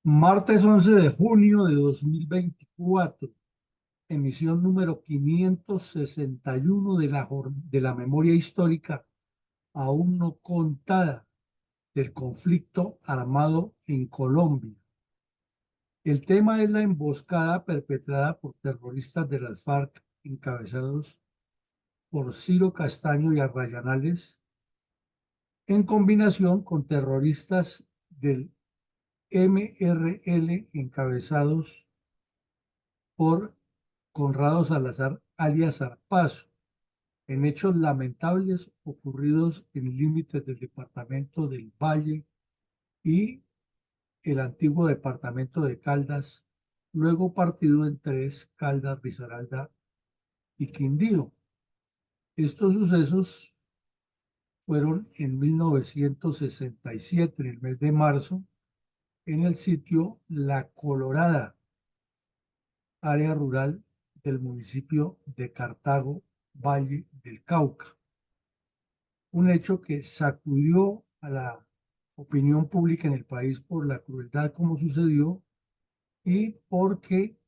Martes 11 de junio de 2024, emisión número 561 de la memoria histórica aún no contada del conflicto armado en Colombia. El tema es la emboscada perpetrada por terroristas de las FARC encabezados por Ciro Castaño y Arrayanales en combinación con terroristas del MRL encabezados por Conrado Salazar, alias Zarpazo, en hechos lamentables ocurridos en límites del departamento del Valle y el antiguo departamento de Caldas, luego partido en tres: Caldas, Risaralda y Quindío. Estos sucesos fueron en 1967, en el mes de marzo, en el sitio La Colorada, área rural del municipio de Cartago, Valle del Cauca. Un hecho que sacudió a la opinión pública en el país por la crueldad como sucedió y porque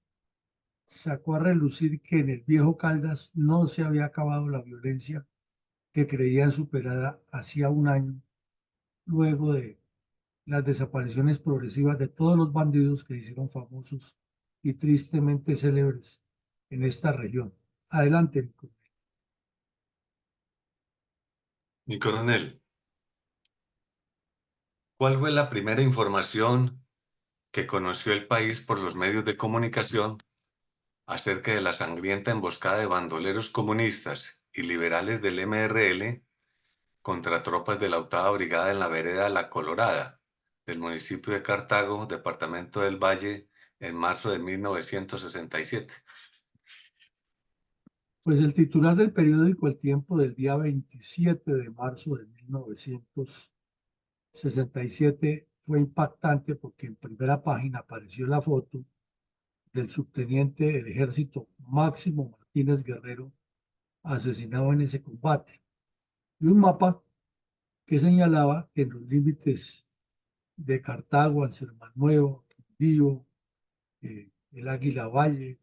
sacó a relucir que en el viejo Caldas no se había acabado la violencia que creían superada hacía un año, luego de las desapariciones progresivas de todos los bandidos que hicieron famosos y tristemente célebres en esta región. Adelante, Nico. Mi coronel, ¿cuál fue la primera información que conoció el país por los medios de comunicación acerca de la sangrienta emboscada de bandoleros comunistas y liberales del MRL contra tropas de la octava brigada en la vereda La Colorada, del municipio de Cartago, departamento del Valle, en marzo de 1967? Pues el titular del periódico El Tiempo del día 27 de marzo de 1967 fue impactante porque en primera página apareció la foto del subteniente del ejército Máximo Martínez Guerrero asesinado en ese combate y un mapa que señalaba que en los límites de Cartago, Anserma-Nuevo, Quindío, el Águila Valle,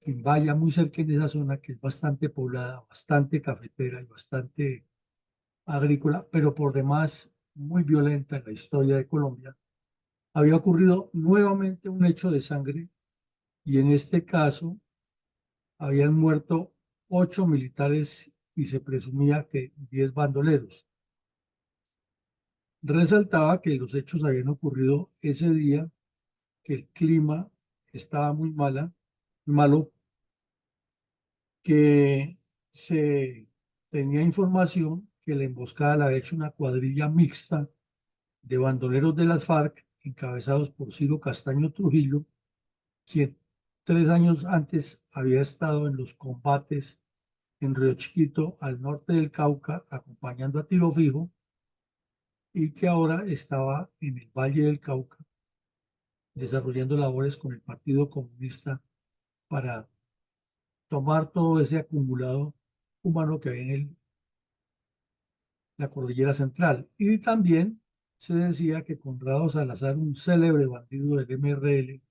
Quimbaya, muy cerca en esa zona que es bastante poblada, bastante cafetera y bastante agrícola, pero por demás muy violenta en la historia de Colombia, había ocurrido nuevamente un hecho de sangre y en este caso habían muerto 8 militares y se presumía que 10 bandoleros. Resaltaba que los hechos habían ocurrido ese día, que el clima estaba muy malo, que se tenía información que la emboscada la había hecho una cuadrilla mixta de bandoleros de las FARC encabezados por Ciro Castaño Trujillo, quien 3 años antes había estado en los combates en Río Chiquito, al norte del Cauca, acompañando a Tiro Fijo, y que ahora estaba en el Valle del Cauca desarrollando labores con el Partido Comunista para tomar todo ese acumulado humano que había en la cordillera central. Y también se decía que Conrado Salazar, un célebre bandido del MRL,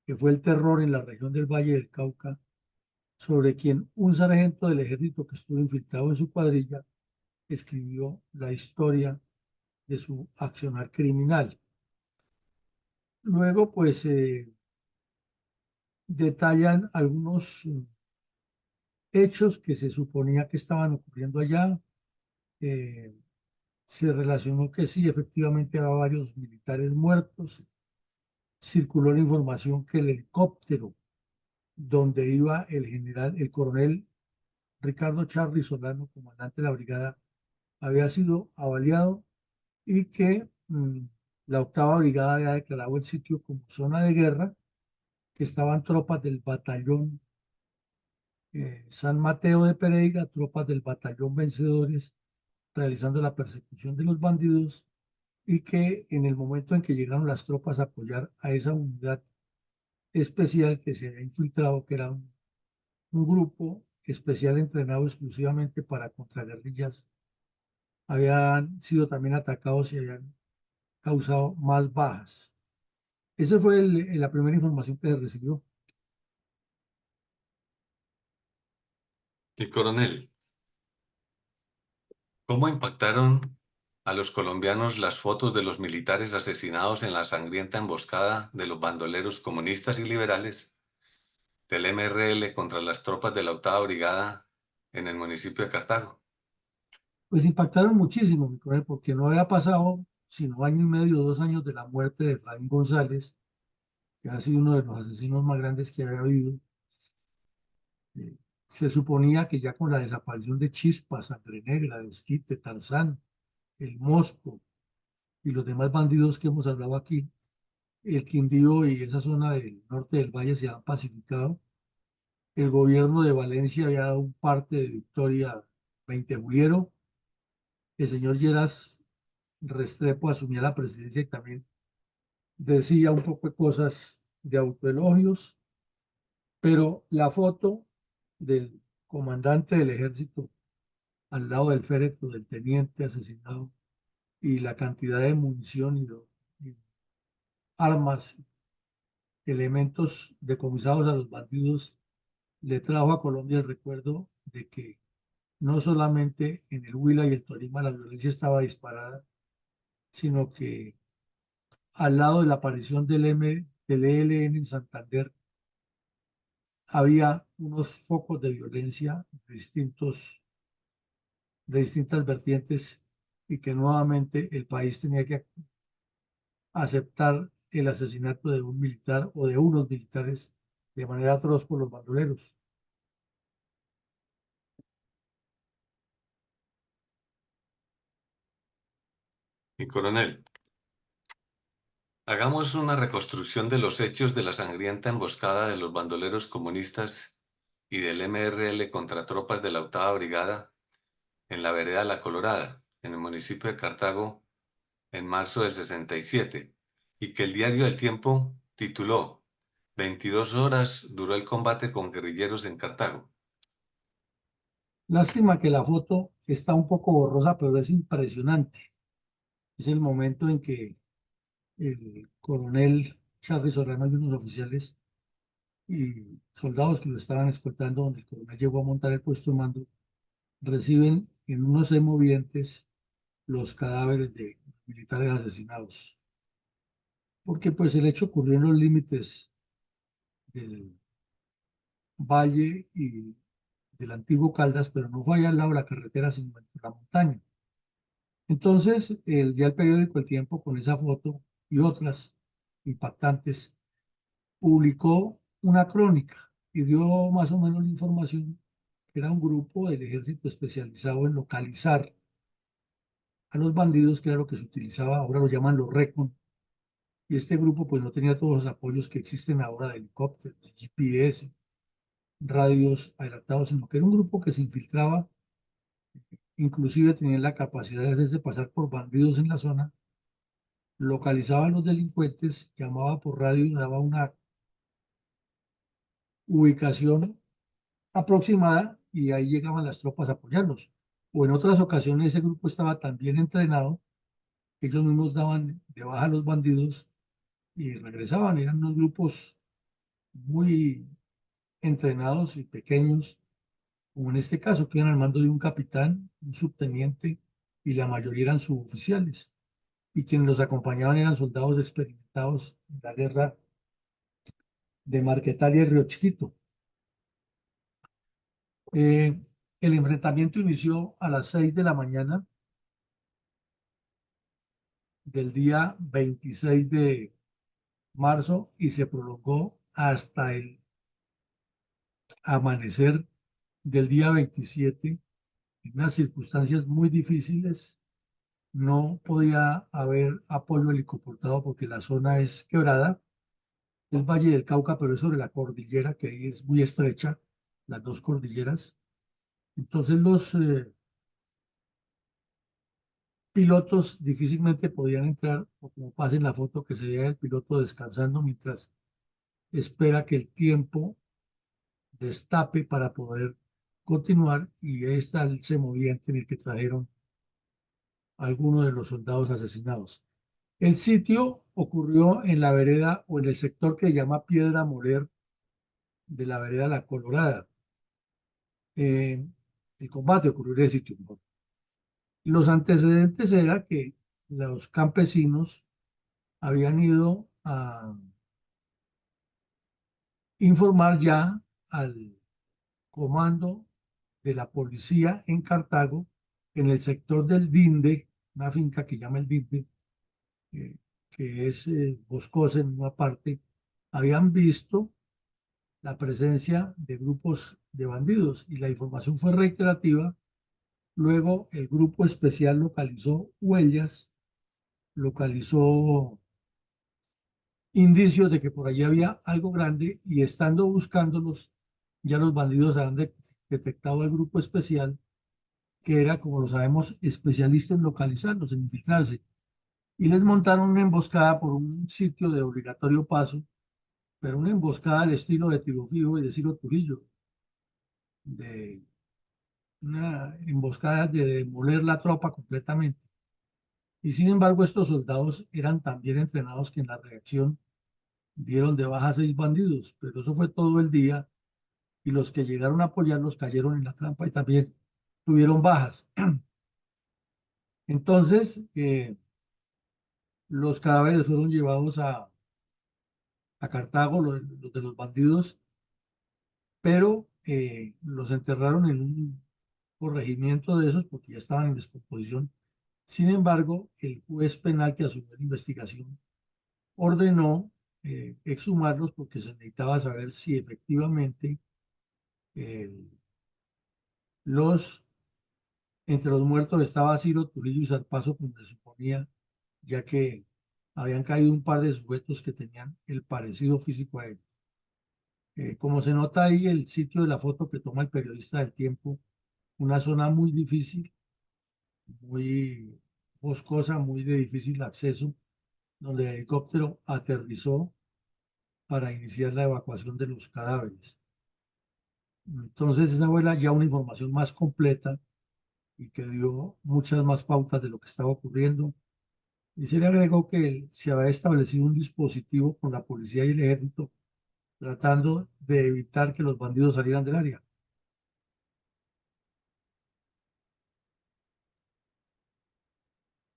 que fue el terror en la región del Valle del Cauca, sobre quien un sargento del ejército que estuvo infiltrado en su cuadrilla escribió la historia de su accionar criminal. Luego, pues, detallan algunos hechos que se suponía que estaban ocurriendo allá. Eh, Se relacionó que sí, efectivamente había varios militares muertos. Circuló la información que el helicóptero donde iba el coronel Ricardo Charri Solano, comandante de la brigada, había sido avaliado y que la octava brigada había declarado el sitio como zona de guerra, que estaban tropas del batallón San Mateo de Pereira, tropas del batallón Vencedores, realizando la persecución de los bandidos y que en el momento en que llegaron las tropas a apoyar a esa unidad especial que se había infiltrado, que era un grupo especial entrenado exclusivamente para contraguerrillas, habían sido también atacados y habían causado más bajas. Esa fue la primera información que se recibió. Y coronel, ¿cómo impactaron a los colombianos las fotos de los militares asesinados en la sangrienta emboscada de los bandoleros comunistas y liberales del MRL contra las tropas de la octava brigada en el municipio de Cartago? Pues impactaron muchísimo, mi coronel, porque no había pasado sino año y medio, 2 años de la muerte de Efraín González, que ha sido uno de los asesinos más grandes que había habido. Eh, Se suponía que ya con la desaparición de Chispa, Sangre Negra, Desquite, Tarzán, el Mosco y los demás bandidos que hemos hablado aquí, el Quindío y esa zona del norte del valle se han pacificado. El gobierno de Valencia había dado un parte de victoria 20 juliero. El señor Lleras Restrepo asumía la presidencia y también decía un poco de cosas de autoelogios, pero la foto del comandante del ejército al lado del féretro del teniente asesinado y la cantidad de munición y armas, elementos decomisados a los bandidos, le trajo a Colombia el recuerdo de que no solamente en el Huila y el Tolima la violencia estaba disparada, sino que al lado de la aparición del ELN en Santander había unos focos de violencia de distintas vertientes y que nuevamente el país tenía que aceptar el asesinato de un militar o de unos militares de manera atroz por los bandoleros. Y coronel, hagamos una reconstrucción de los hechos de la sangrienta emboscada de los bandoleros comunistas y del MRL contra tropas de la octava brigada en la vereda La Colorada, en el municipio de Cartago, en marzo del 67, y que el diario El Tiempo tituló 22 horas duró el combate con guerrilleros en Cartago. Lástima que la foto está un poco borrosa, pero es impresionante. Es el momento en que el coronel Charles Serrano y unos oficiales y soldados que lo estaban escoltando, donde el coronel llegó a montar el puesto de mando, reciben en unos semovientes los cadáveres de militares asesinados. Porque pues el hecho ocurrió en los límites del valle y del antiguo Caldas, pero no fue allá al lado de la carretera, sino en la montaña. Entonces, el periódico El Tiempo, con esa foto y otras impactantes, publicó una crónica y dio más o menos la información que era un grupo del ejército especializado en localizar a los bandidos, que era lo que se utilizaba, ahora lo llaman los RECON, y este grupo pues no tenía todos los apoyos que existen ahora de helicópteros, de GPS, radios adelantados, sino que era un grupo que se infiltraba, inclusive tenía la capacidad de hacerse pasar por bandidos en la zona, localizaba a los delincuentes, llamaba por radio y daba una ubicación aproximada y ahí llegaban las tropas a apoyarlos. O en otras ocasiones ese grupo estaba tan bien entrenado que ellos mismos daban de baja a los bandidos y regresaban. Eran unos grupos muy entrenados y pequeños, como en este caso, que eran al mando de un capitán, un subteniente y la mayoría eran suboficiales. Y quienes los acompañaban eran soldados experimentados en la guerra de Marquetalia y Río Chiquito. Eh, el enfrentamiento inició a las 6 de la mañana del día 26 de marzo y se prolongó hasta el amanecer del día 27 en unas circunstancias muy difíciles. No podía haber apoyo helicoportado porque la zona es quebrada, es Valle del Cauca, pero es sobre la cordillera que ahí es muy estrecha, las dos cordilleras. Entonces los pilotos difícilmente podían entrar, o como pasa en la foto que se ve el piloto descansando mientras espera que el tiempo destape para poder continuar, y ahí está el semoviente en el que trajeron a algunos de los soldados asesinados. El sitio ocurrió en la vereda o en el sector que se llama Piedra Moler de la vereda La Colorada. Eh, el combate ocurrió en el sitio. Los antecedentes era que los campesinos habían ido a informar ya al comando de la policía en Cartago, en el sector del Dinde, una finca que llama el Dinde, eh, que es boscosa en una parte, habían visto la presencia de grupos de bandidos y la información fue reiterativa. Luego el grupo especial localizó huellas, localizó indicios de que por allí había algo grande y estando buscándolos, ya los bandidos habían detectado al grupo especial, que era, como lo sabemos, especialista en localizarlos, en infiltrarse, y les montaron una emboscada por un sitio de obligatorio paso, pero una emboscada al estilo de Tiro Fijo y de Ciro Trujillo, de una emboscada de demoler la tropa completamente. Y sin embargo, estos soldados eran tan bien entrenados que en la reacción dieron de baja a 6 bandidos, pero eso fue todo el día y los que llegaron a apoyarlos cayeron en la trampa y también tuvieron bajas. Entonces, los cadáveres fueron llevados a Cartago, los de los bandidos, pero los enterraron en un corregimiento de esos porque ya estaban en descomposición. Sin embargo, el juez penal que asumió la investigación ordenó exhumarlos porque se necesitaba saber si efectivamente eh, los entre los muertos estaba Ciro Trujillo y Zarpazo, como se suponía, ya que habían caído un par de sujetos que tenían el parecido físico a él. Como se nota ahí, el sitio de la foto que toma el periodista del Tiempo, una zona muy difícil, muy boscosa, muy de difícil acceso, donde el helicóptero aterrizó para iniciar la evacuación de los cadáveres. Entonces, esa fue ya una información más completa y que dio muchas más pautas de lo que estaba ocurriendo. Y se le agregó que se había establecido un dispositivo con la policía y el ejército tratando de evitar que los bandidos salieran del área.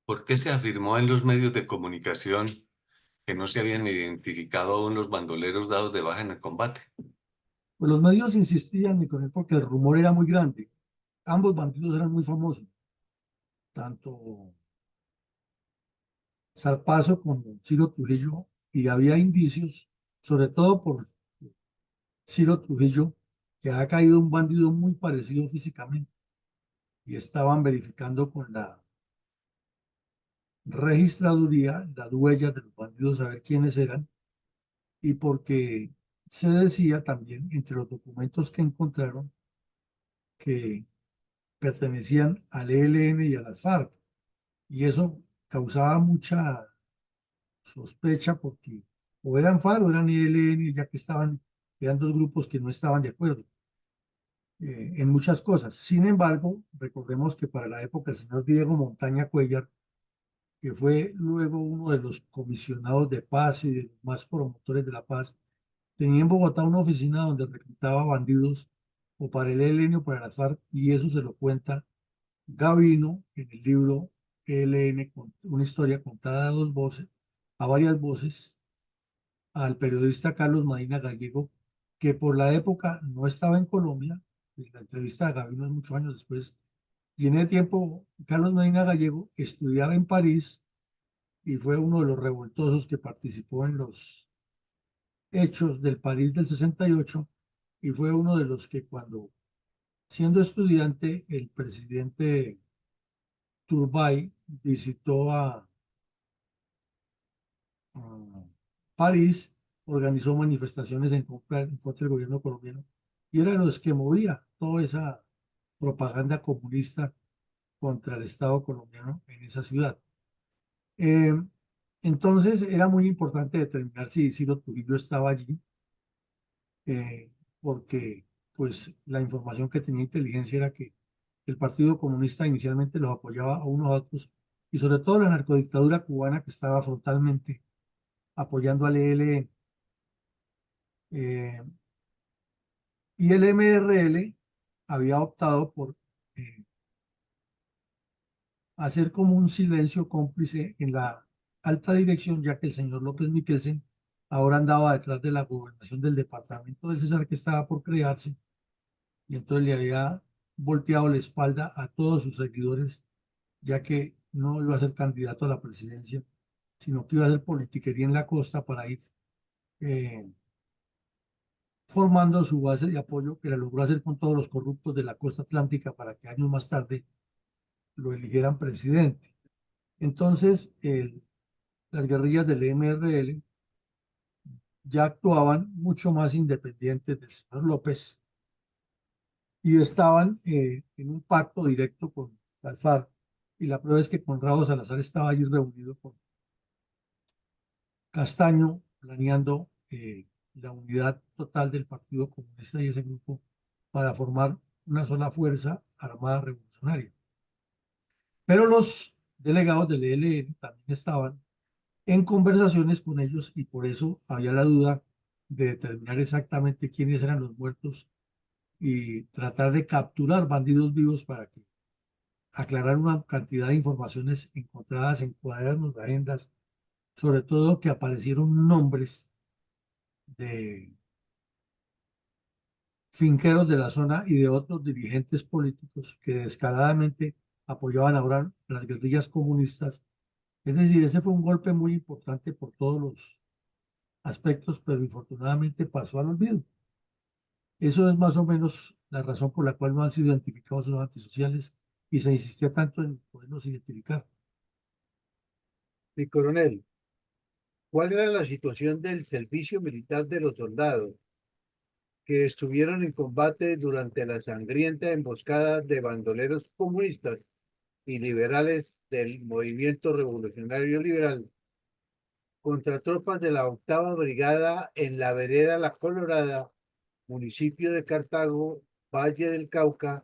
¿Por qué se afirmó en los medios de comunicación que no se habían identificado aún los bandoleros dados de baja en el combate? Pues los medios insistían y con él porque el rumor era muy grande. Ambos bandidos eran muy famosos, tanto Zarpazo como Ciro Trujillo, y había indicios, sobre todo por Ciro Trujillo, que ha caído un bandido muy parecido físicamente y estaban verificando con la registraduría las huellas de los bandidos, a ver quiénes eran, y porque se decía también entre los documentos que encontraron que pertenecían al ELN y a las FARC, y eso causaba mucha sospecha porque o eran FARC o eran ELN, ya que eran dos grupos que no estaban de acuerdo en muchas cosas. Sin embargo, recordemos que para la época el señor Diego Montaña Cuellar, que fue luego uno de los comisionados de paz y de los más promotores de la paz, tenía en Bogotá una oficina donde reclutaba bandidos o para el ELN o para las FARC, y eso se lo cuenta Gavino en el libro ELN, una historia contada a dos voces, a varias voces, al periodista Carlos Medina Gallego, que por la época no estaba en Colombia. La entrevista a Gavino es muchos años después. Y en ese tiempo, Carlos Medina Gallego estudiaba en París y fue uno de los revoltosos que participó en los hechos del París del 68 y fue uno de los que cuando, siendo estudiante, el presidente Turbay visitó a París, organizó manifestaciones en contra del gobierno colombiano y era de los que movía toda esa propaganda comunista contra el Estado colombiano en esa ciudad. Eh, entonces era muy importante determinar si Ciro Trujillo estaba allí, eh, porque pues la información que tenía inteligencia era que el Partido Comunista inicialmente los apoyaba a unos a otros y sobre todo la narcodictadura cubana que estaba frontalmente apoyando al ELN. Eh, y el MRL había optado por eh, hacer como un silencio cómplice en la alta dirección, ya que el señor López Miquelsen ahora andaba detrás de la gobernación del departamento del Cesar que estaba por crearse, y entonces le había volteado la espalda a todos sus seguidores, ya que no iba a ser candidato a la presidencia, sino que iba a hacer politiquería en la costa para ir eh, formando su base de apoyo, que la logró hacer con todos los corruptos de la costa atlántica para que años más tarde lo eligieran presidente. Entonces, las guerrillas del MRL ya actuaban mucho más independientes del señor López y estaban en un pacto directo con las FARC. Y la prueba es que Conrado Salazar estaba allí reunido con Castaño, planeando la unidad total del Partido Comunista y ese grupo para formar una sola fuerza armada revolucionaria. Pero los delegados del ELN también estaban en conversaciones con ellos y por eso había la duda de determinar exactamente quiénes eran los muertos y tratar de capturar bandidos vivos para que aclarar una cantidad de informaciones encontradas en cuadernos, de agendas, sobre todo que aparecieron nombres de finqueros de la zona y de otros dirigentes políticos que descaradamente apoyaban ahora las guerrillas comunistas. Es decir, ese fue un golpe muy importante por todos los aspectos, pero infortunadamente pasó al olvido. Eso es más o menos la razón por la cual no han sido identificados los antisociales y se insistía tanto en poderlos identificar. Mi coronel, ¿cuál era la situación del servicio militar de los soldados que estuvieron en combate durante la sangrienta emboscada de bandoleros comunistas y liberales del movimiento revolucionario liberal contra tropas de la octava brigada en la vereda La Colorada, municipio de Cartago, Valle del Cauca,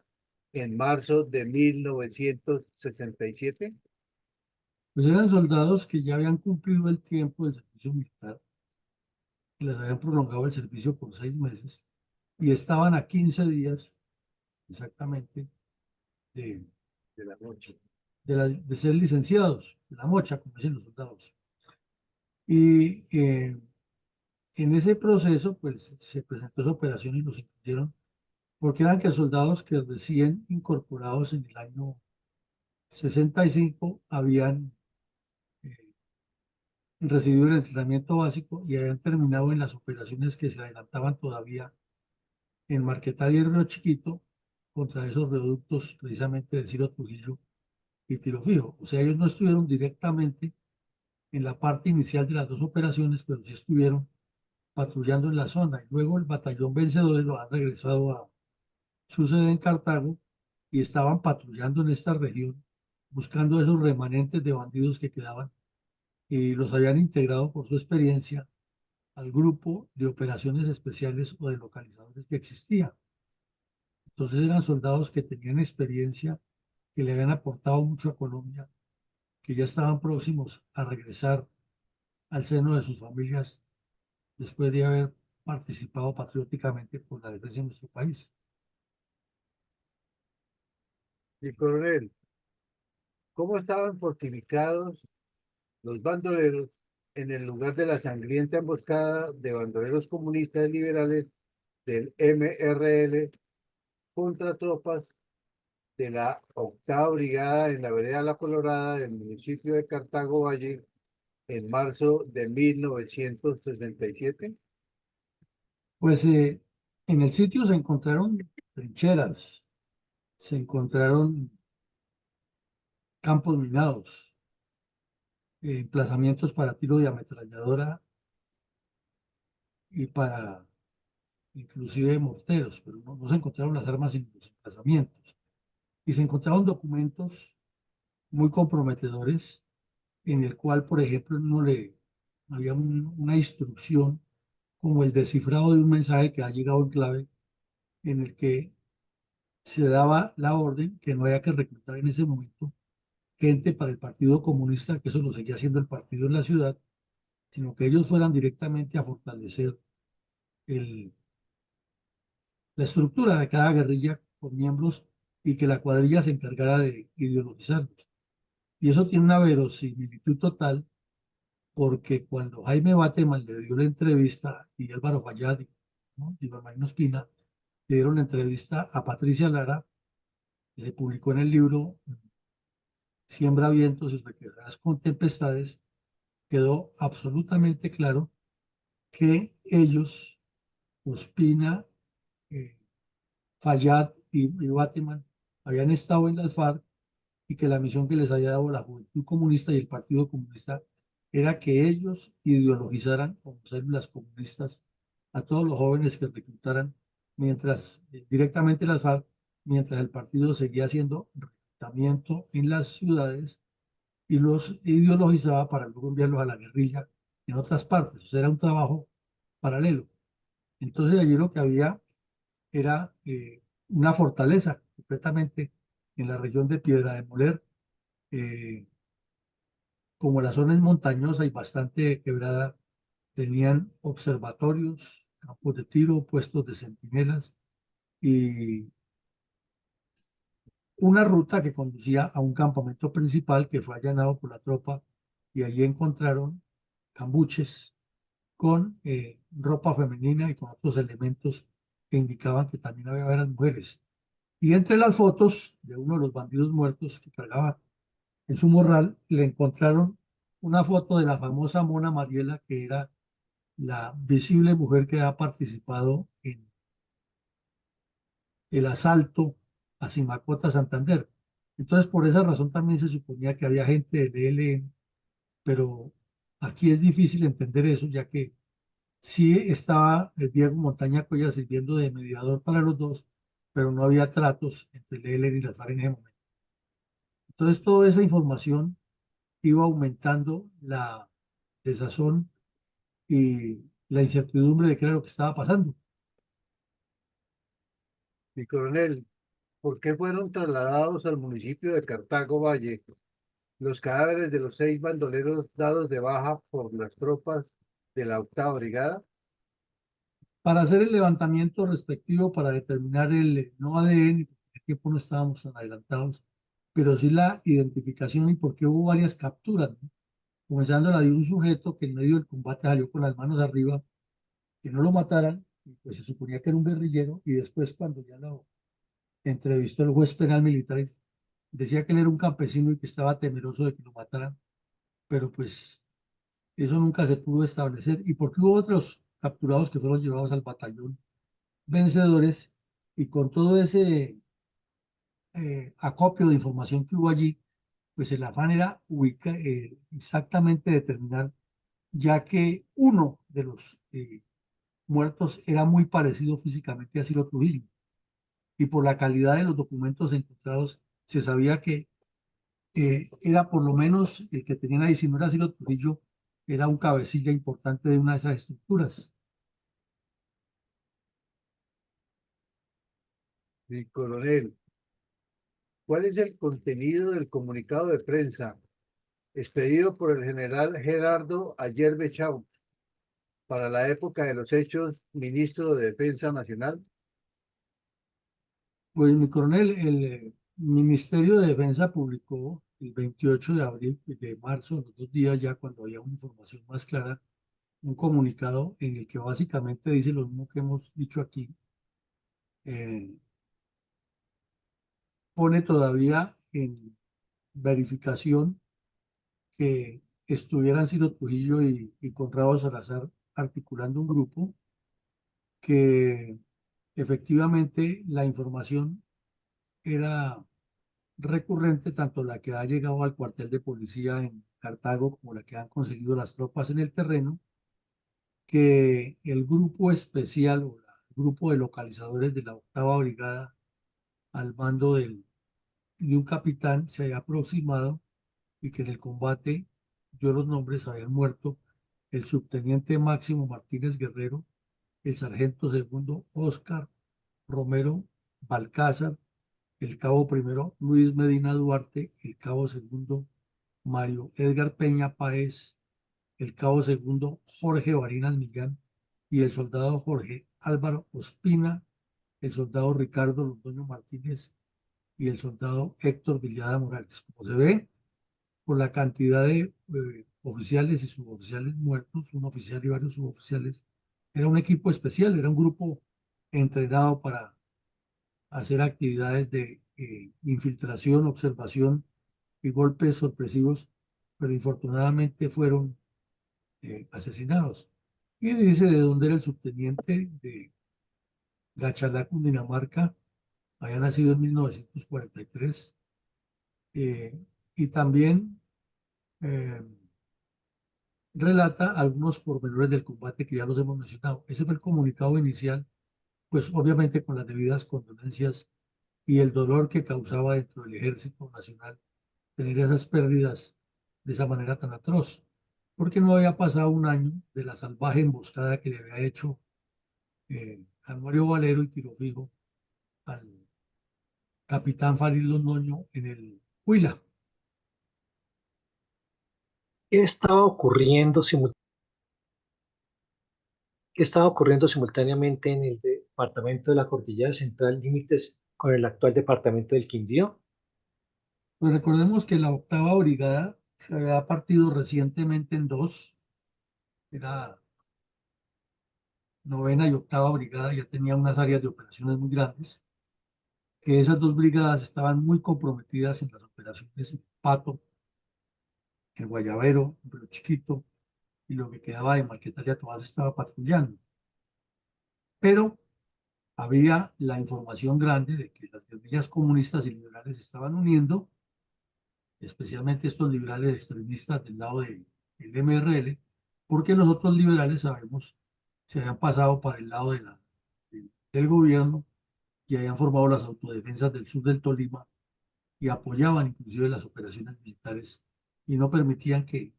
en marzo de 1967? Pues eran soldados que ya habían cumplido el tiempo del servicio militar, que les habían prolongado el servicio por 6 meses y estaban a 15 días exactamente de, De la noche. de ser licenciados, de la mocha, como dicen los soldados. Y en ese proceso, pues se presentó esa operación y los incluyeron, porque eran que soldados que recién incorporados en el año 65 habían eh, recibido el entrenamiento básico y habían terminado en las operaciones que se adelantaban todavía en Marquetal y Río Chiquito contra esos reductos precisamente de Ciro Trujillo y Tiro Fijo. O sea, ellos no estuvieron directamente en la parte inicial de las dos operaciones, pero sí estuvieron patrullando en la zona. Y luego el batallón vencedores lo han regresado a su sede en Cartago y estaban patrullando en esta región, buscando esos remanentes de bandidos que quedaban y los habían integrado por su experiencia al grupo de operaciones especiales o de localizadores que existía. Entonces eran soldados que tenían experiencia, que le habían aportado mucho a Colombia, que ya estaban próximos a regresar al seno de sus familias después de haber participado patrióticamente por la defensa de nuestro país. Mi coronel, ¿cómo estaban fortificados los bandoleros en el lugar de la sangrienta emboscada de bandoleros comunistas liberales del MRL contra tropas de la octava brigada en la vereda La Colorada del municipio de Cartago Valle en marzo de 1967? Pues en el sitio se encontraron trincheras, se encontraron campos minados, emplazamientos para tiro de ametralladora y para inclusive morteros, pero no se encontraron las armas en los emplazamientos. Y se encontraron documentos muy comprometedores en el cual, por ejemplo, no le había una instrucción como el descifrado de un mensaje que ha llegado en clave en el que se daba la orden que no había que reclutar en ese momento gente para el Partido Comunista, que eso lo seguía haciendo el partido en la ciudad, sino que ellos fueran directamente a fortalecer el, la estructura de cada guerrilla con miembros y que la cuadrilla se encargara de ideologizarlos. Y eso tiene una verosimilitud total porque cuando Jaime Bateman le dio la entrevista y Álvaro Fayad, ¿no?, y Bernardino Espina le dieron la entrevista a Patricia Lara, que se publicó en el libro Siembra vientos y requebrarás con tempestades, quedó absolutamente claro que ellos, Ospina, eh, Fayad y Bateman, habían estado en las FARC y que la misión que les había dado la Juventud Comunista y el Partido Comunista era que ellos ideologizaran como células comunistas a todos los jóvenes que reclutaran, mientras directamente las FARC, mientras el partido seguía haciendo reclutamiento en las ciudades y los ideologizaba para luego enviarlos a la guerrilla en otras partes. O sea, era un trabajo paralelo. Entonces allí lo que había era una fortaleza completamente en la región de Piedra de Moler. eh, Como la zona es montañosa y bastante quebrada, tenían observatorios, campos de tiro, puestos de centinelas y una ruta que conducía a un campamento principal que fue allanado por la tropa y allí encontraron cambuches con ropa femenina y con otros elementos que indicaban que también había varias mujeres. Y entre las fotos de uno de los bandidos muertos que cargaba en su morral, le encontraron una foto de la famosa Mona Mariela, que era la visible mujer que ha participado en el asalto a Simacota, Santander. Entonces, por esa razón también se suponía que había gente del ELN, pero aquí es difícil entender eso, ya que sí estaba el Diego Montaña Cuellar sirviendo de mediador para los dos, pero no había tratos entre el ELN y las FARC en ese momento. Entonces, toda esa información iba aumentando la desazón y la incertidumbre de qué era lo que estaba pasando. Mi coronel, ¿por qué fueron trasladados al municipio de Cartago Valle los cadáveres de los 6 bandoleros dados de baja por las tropas de la 8ª Brigada? Para hacer el levantamiento respectivo, para determinar el no ADN, porque en el tiempo no estábamos tan adelantados, pero sí la identificación y porque hubo varias capturas, ¿no? Comenzando la de un sujeto que en medio del combate salió con las manos arriba, que no lo mataran, y pues se suponía que era un guerrillero, y después cuando ya lo entrevistó el juez penal militar, decía que él era un campesino y que estaba temeroso de que lo mataran, pero pues eso nunca se pudo establecer. Y porque hubo otros capturados que fueron llevados al batallón vencedores, y con todo ese acopio de información que hubo allí, pues el afán era exactamente determinar, ya que uno de los muertos era muy parecido físicamente a Ciro Trujillo, y por la calidad de los documentos encontrados se sabía que era por lo menos el que tenía ahí, si no era Ciro Trujillo, era un cabecilla importante de una de esas estructuras. Mi coronel, ¿cuál es el contenido del comunicado de prensa expedido por el general Gerardo Ayerbe Chau para la época de los hechos, ministro de Defensa Nacional? Pues mi coronel, el Ministerio de Defensa publicó el 28 de abril, de marzo, los 2 días ya cuando había una información más clara, un comunicado en el que básicamente dice lo mismo que hemos dicho aquí. eh, Pone todavía en verificación que estuvieran Ciro Trujillo y Conrado Salazar articulando un grupo, que efectivamente la información era recurrente, tanto la que ha llegado al cuartel de policía en Cartago como la que han conseguido las tropas en el terreno, que el grupo especial o el grupo de localizadores de la 8ª Brigada al mando de un capitán se había aproximado y que en el combate dio los nombres, habían muerto el subteniente Máximo Martínez Guerrero, el sargento segundo Óscar Romero Balcázar el cabo primero Luis Medina Duarte, el cabo segundo Mario Edgar Peña Páez, el cabo segundo Jorge Barinas Millán y el soldado Jorge Álvaro Ospina, el soldado Ricardo Londoño Martínez y el soldado Héctor Villada Morales. Como se ve, por la cantidad de oficiales y suboficiales muertos, un oficial y varios suboficiales, era un equipo especial, era un grupo entrenado para hacer actividades de infiltración, observación y golpes sorpresivos, pero infortunadamente fueron asesinados. Y dice de dónde era el subteniente de Gachalá, Cundinamarca, había nacido en 1943, y también eh, relata algunos pormenores del combate que ya los hemos mencionado. Ese fue el comunicado inicial, pues obviamente con las debidas condolencias y el dolor que causaba dentro del Ejército Nacional tener esas pérdidas de esa manera tan atroz, porque no había pasado un año de la salvaje emboscada que le había hecho Januario Valero y tiro fijo al capitán Farid Londoño en el Huila. ¿Qué estaba ocurriendo, qué estaba ocurriendo simultáneamente en el departamento de la Cordillera Central, límites con el actual departamento del Quindío? Pues recordemos que la octava brigada se había partido recientemente en dos, era novena y octava brigada, ya tenía unas áreas de operaciones muy grandes, que esas dos brigadas estaban muy comprometidas en las operaciones en Pato, en Guayabero, en Río Chiquito, y lo que quedaba de Marquetalia Tomás estaba patrullando. Pero había la información grande de que las guerrillas comunistas y liberales se estaban uniendo, especialmente estos liberales extremistas del lado del MRL, porque los otros liberales, sabemos, se habían pasado para el lado del gobierno y habían formado las autodefensas del sur del Tolima y apoyaban inclusive las operaciones militares y no permitían que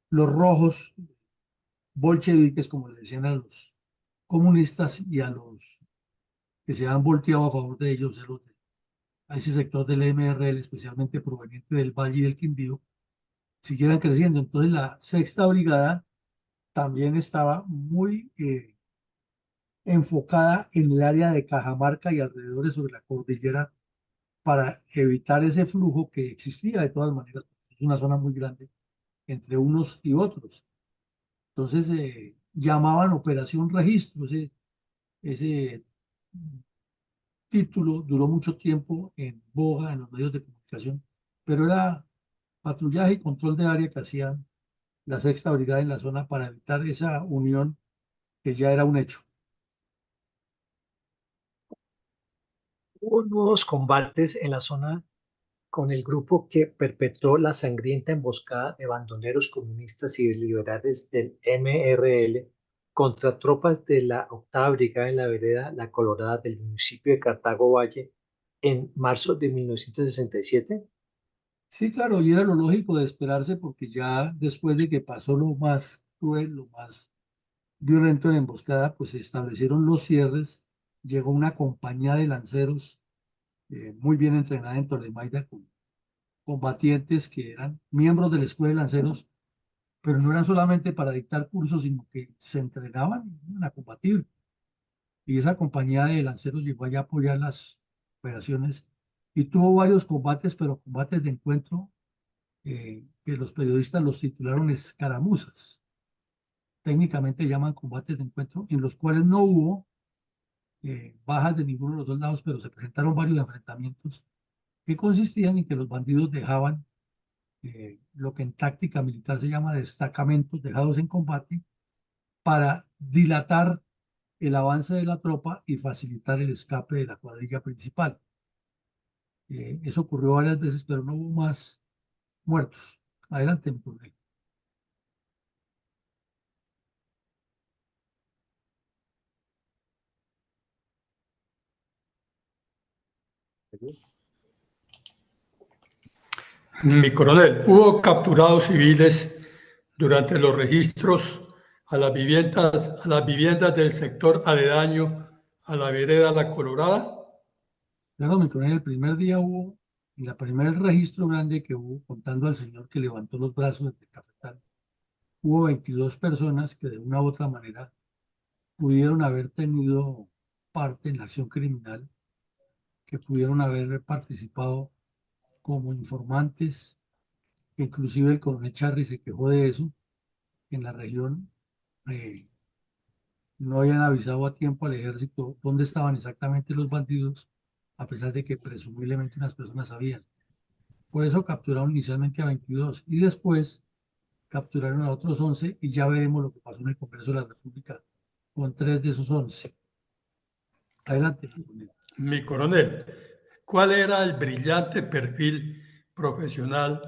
los rojos bolcheviques, como le decían a los comunistas y a los que se han volteado a favor de ellos, a ese sector del MRL, especialmente proveniente del Valle y del Quindío, siguieran creciendo. Entonces la sexta brigada también estaba muy enfocada en el área de Cajamarca y alrededores sobre la cordillera para evitar ese flujo que existía de todas maneras, porque es una zona muy grande entre unos y otros. Entonces llamaban Operación Registro, ese título duró mucho tiempo en boga en los medios de comunicación, pero era patrullaje y control de área que hacían la sexta brigada en la zona para evitar esa unión que ya era un hecho. Hubo nuevos combates en la zona con el grupo que perpetró la sangrienta emboscada de bandoleros comunistas y liberales del MRL contra tropas de la octava brigada en la vereda La Colorada del municipio de Cartago Valle en marzo de 1967. Sí, claro, y era lo lógico de esperarse porque ya después de que pasó lo más cruel, lo más violento en la emboscada, pues se establecieron los cierres, llegó una compañía de lanceros muy bien entrenada en Tolemaida con combatientes que eran miembros de la escuela de lanceros, pero no eran solamente para dictar cursos, sino que se entrenaban y iban a combatir. Y esa compañía de lanceros llegó allá a apoyar las operaciones y tuvo varios combates, pero combates de encuentro que los periodistas los titularon escaramuzas. Técnicamente llaman combates de encuentro, en los cuales no hubo bajas de ninguno de los dos lados, pero se presentaron varios enfrentamientos que consistían en que los bandidos dejaban lo que en táctica militar se llama destacamentos dejados en combate para dilatar el avance de la tropa y facilitar el escape de la cuadrilla principal. Eso ocurrió varias veces, pero no hubo más muertos. Adelante, mi coronel. Mi coronel, hubo capturados civiles durante los registros a las viviendas del sector aledaño a la vereda La Colorada. Claro, mi coronel, el primer día hubo, en el primer registro grande que hubo, contando al señor que levantó los brazos desde el cafetal, hubo 22 personas que de una u otra manera pudieron haber tenido parte en la acción criminal, que pudieron haber participado como informantes. Inclusive el coronel Charri se quejó de eso, que en la región eh, no habían avisado a tiempo al ejército dónde estaban exactamente los bandidos, a pesar de que presumiblemente unas personas sabían. Por eso capturaron inicialmente a 22 y después capturaron a otros 11 y ya veremos lo que pasó en el Congreso de la República con 3 de esos 11. Adelante, coronel. Mi coronel, ¿cuál era el brillante perfil profesional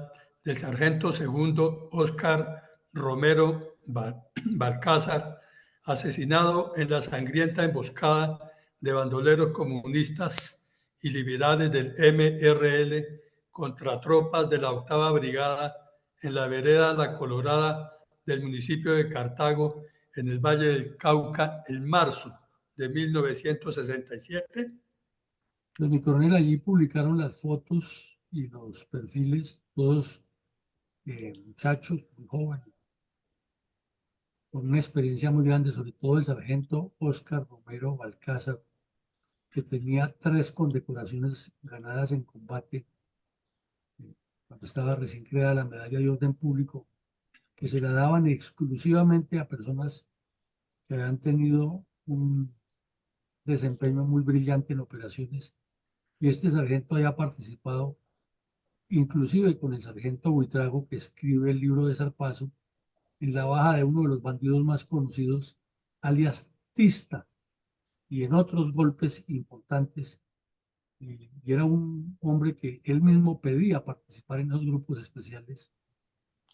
del sargento segundo Óscar Romero Balcázar, asesinado en la sangrienta emboscada de bandoleros comunistas y liberales del MRL contra tropas de la 8ª Brigada en la vereda La Colorada del municipio de Cartago, en el Valle del Cauca, en marzo de 1967? Pues mi coronel, allí publicaron las fotos y los perfiles, todos muchachos muy jóvenes, con una experiencia muy grande, sobre todo el sargento Óscar Romero Balcázar, que tenía 3 condecoraciones ganadas en combate cuando estaba recién creada la medalla de orden público, que se la daban exclusivamente a personas que habían tenido un desempeño muy brillante en operaciones. Y este sargento había participado inclusive con el sargento Buitrago, que escribe el libro de Zarpazo, en la baja de uno de los bandidos más conocidos, alias Tista, y en otros golpes importantes. Y era un hombre que él mismo pedía participar en esos grupos especiales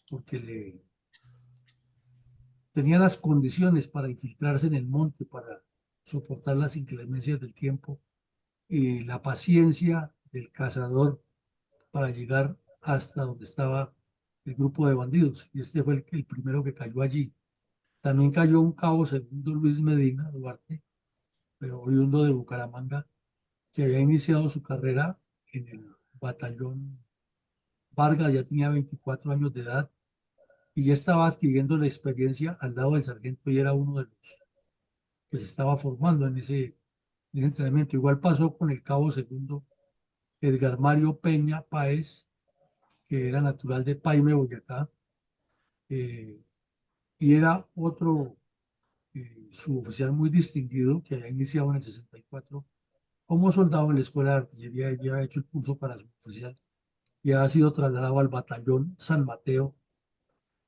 porque tenía las condiciones para infiltrarse en el monte, para soportar las inclemencias del tiempo y la paciencia del cazador para llegar hasta donde estaba el grupo de bandidos. Y este fue el primero que cayó allí. También cayó un cabo segundo Luis Medina Duarte, pero oriundo de Bucaramanga, que había iniciado su carrera en el batallón Vargas, ya tenía 24 años de edad y ya estaba adquiriendo la experiencia al lado del sargento y era uno de los que se estaba formando en ese entrenamiento. Igual pasó con el cabo segundo Edgar Mario Peña Páez, que era natural de Paime, Boyacá, eh, y era otro suboficial muy distinguido que había iniciado en el 64 como soldado en la Escuela de Artillería y había hecho el curso para suboficial y ha sido trasladado al batallón San Mateo,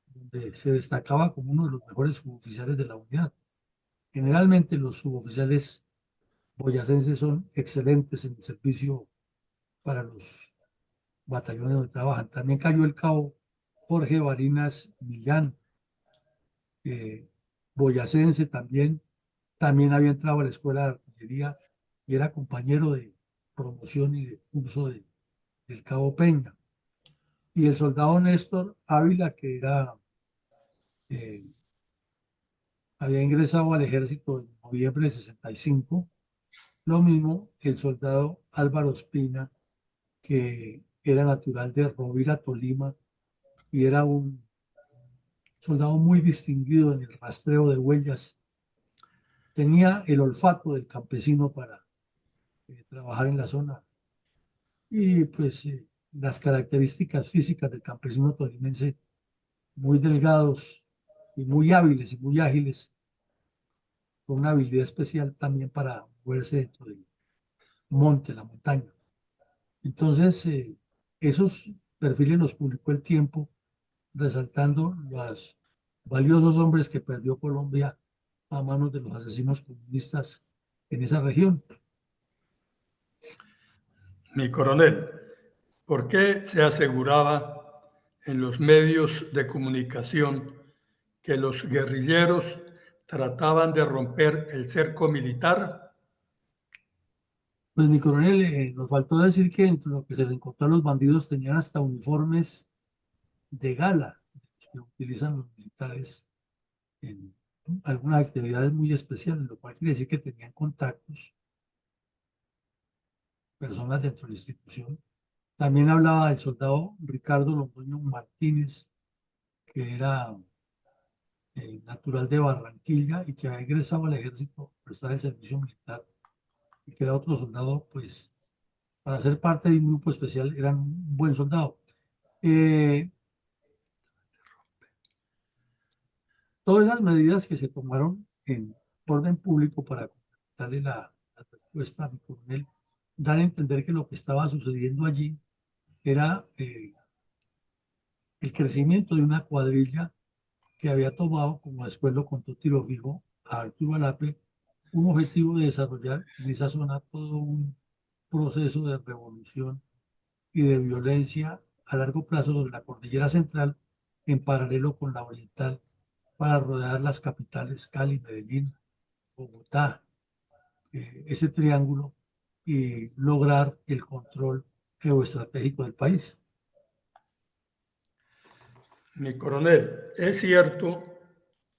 donde se destacaba como uno de los mejores suboficiales de la unidad. Generalmente los suboficiales boyacenses son excelentes en el servicio para los batallones donde trabajan. También cayó el cabo Jorge Barinas Millán, eh, boyacense también. También había entrado a la escuela de artillería y era compañero de promoción y de curso del cabo Peña. Y el soldado Néstor Ávila, que eh, había ingresado al ejército en noviembre de 65. Lo mismo el soldado Álvaro Espina, que era natural de Rovira, Tolima, y era un soldado muy distinguido en el rastreo de huellas. Tenía el olfato del campesino para trabajar en la zona. Y pues las características físicas del campesino tolimense, muy delgados y muy hábiles y muy ágiles, con una habilidad especial también para moverse dentro del monte, la montaña. Entonces, esos perfiles los publicó El Tiempo, resaltando los valiosos hombres que perdió Colombia a manos de los asesinos comunistas en esa región. Mi coronel, ¿por qué se aseguraba en los medios de comunicación que los guerrilleros trataban de romper el cerco militar? Pues mi coronel, nos faltó decir que entre lo que se le encontró a los bandidos tenían hasta uniformes de gala, los que utilizan los militares en algunas actividades muy especiales, lo cual quiere decir que tenían contactos, personas dentro de la institución. También hablaba del soldado Ricardo Londoño Martínez, que era natural de Barranquilla y que había ingresado al ejército, prestar el servicio militar, y que era otro soldado, pues, para ser parte de un grupo especial, era un buen soldado. Todas las medidas que se tomaron en orden público para darle la respuesta a mi coronel, dan a entender que lo que estaba sucediendo allí era el crecimiento de una cuadrilla que había tomado, como después lo contó Tiro Fijo, a Arturo Alape, un objetivo de desarrollar en esa zona todo un proceso de revolución y de violencia a largo plazo sobre la cordillera central, en paralelo con la oriental, para rodear las capitales Cali, Medellín, Bogotá, ese triángulo, y lograr el control geoestratégico del país. Mi coronel, es cierto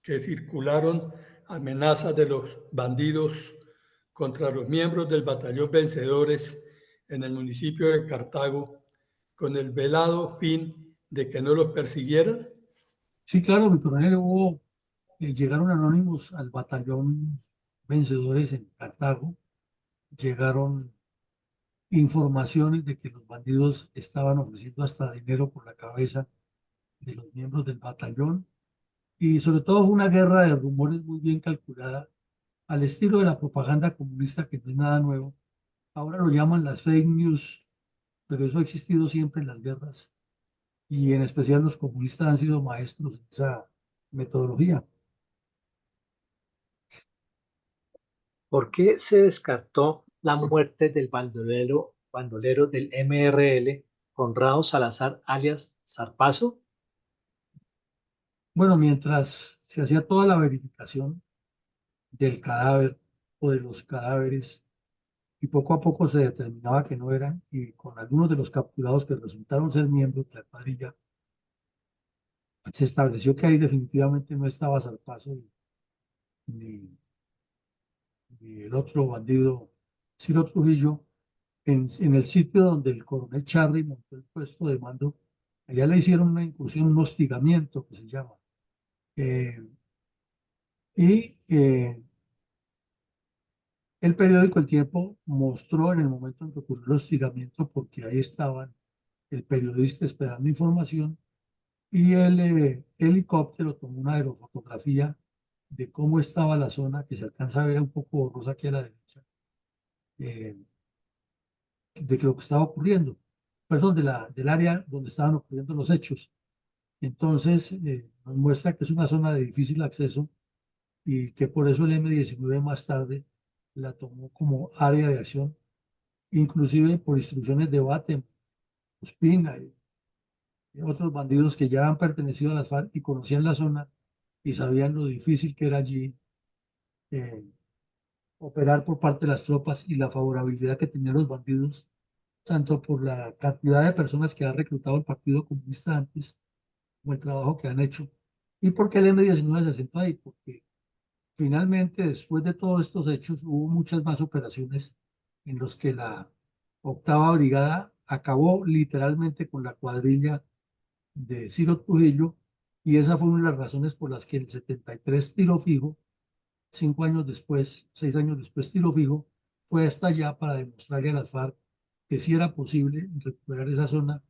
que circularon amenazas de los bandidos contra los miembros del batallón Vencedores en el municipio de Cartago con el velado fin de que no los persiguieran. Sí, claro, mi coronel, llegaron anónimos al batallón Vencedores en Cartago, llegaron informaciones de que los bandidos estaban ofreciendo hasta dinero por la cabeza de los miembros del batallón, y sobre todo fue una guerra de rumores muy bien calculada al estilo de la propaganda comunista, que no es nada nuevo. Ahora lo llaman las fake news, pero eso ha existido siempre en las guerras, y en especial los comunistas han sido maestros en esa metodología. ¿Por qué se descartó la muerte del bandolero del MRL, Conrado Salazar, alias Zarpazo? Bueno, mientras se hacía toda la verificación del cadáver o de los cadáveres, y poco a poco se determinaba que no eran, y con algunos de los capturados que resultaron ser miembros de la cuadrilla, se estableció que ahí definitivamente no estaba Zarpazo ni, ni el otro bandido, Ciro Trujillo, en el sitio donde el coronel Charri montó el puesto de mando. Allá le hicieron una incursión, un hostigamiento que se llama. Eh, y el periódico El Tiempo mostró en el momento en que ocurrió el hostigamiento, porque ahí estaban el periodista esperando información, y el helicóptero tomó una aerofotografía de cómo estaba la zona, que se alcanza a ver un poco borrosa aquí a la derecha, eh, de lo que estaba ocurriendo, perdón, del área donde estaban ocurriendo los hechos. Entonces, nos muestra que es una zona de difícil acceso, y que por eso el M-19 más tarde la tomó como área de acción, inclusive por instrucciones de Batem, Ospina y otros bandidos que ya han pertenecido a las FARC y conocían la zona y sabían lo difícil que era allí eh, operar por parte de las tropas, y la favorabilidad que tenían los bandidos, tanto por la cantidad de personas que ha reclutado el Partido Comunista antes, como el trabajo que han hecho, y porque el M-19 se asentó ahí, porque finalmente, después de todos estos hechos, hubo muchas más operaciones en los que la octava brigada acabó literalmente con la cuadrilla de Ciro Trujillo, y esa fue una de las razones por las que en el 73 Tiro Fijo, 5 años después, 6 años después, Tiro Fijo fue hasta allá para demostrarle a las FARC que sí era posible recuperar esa zona,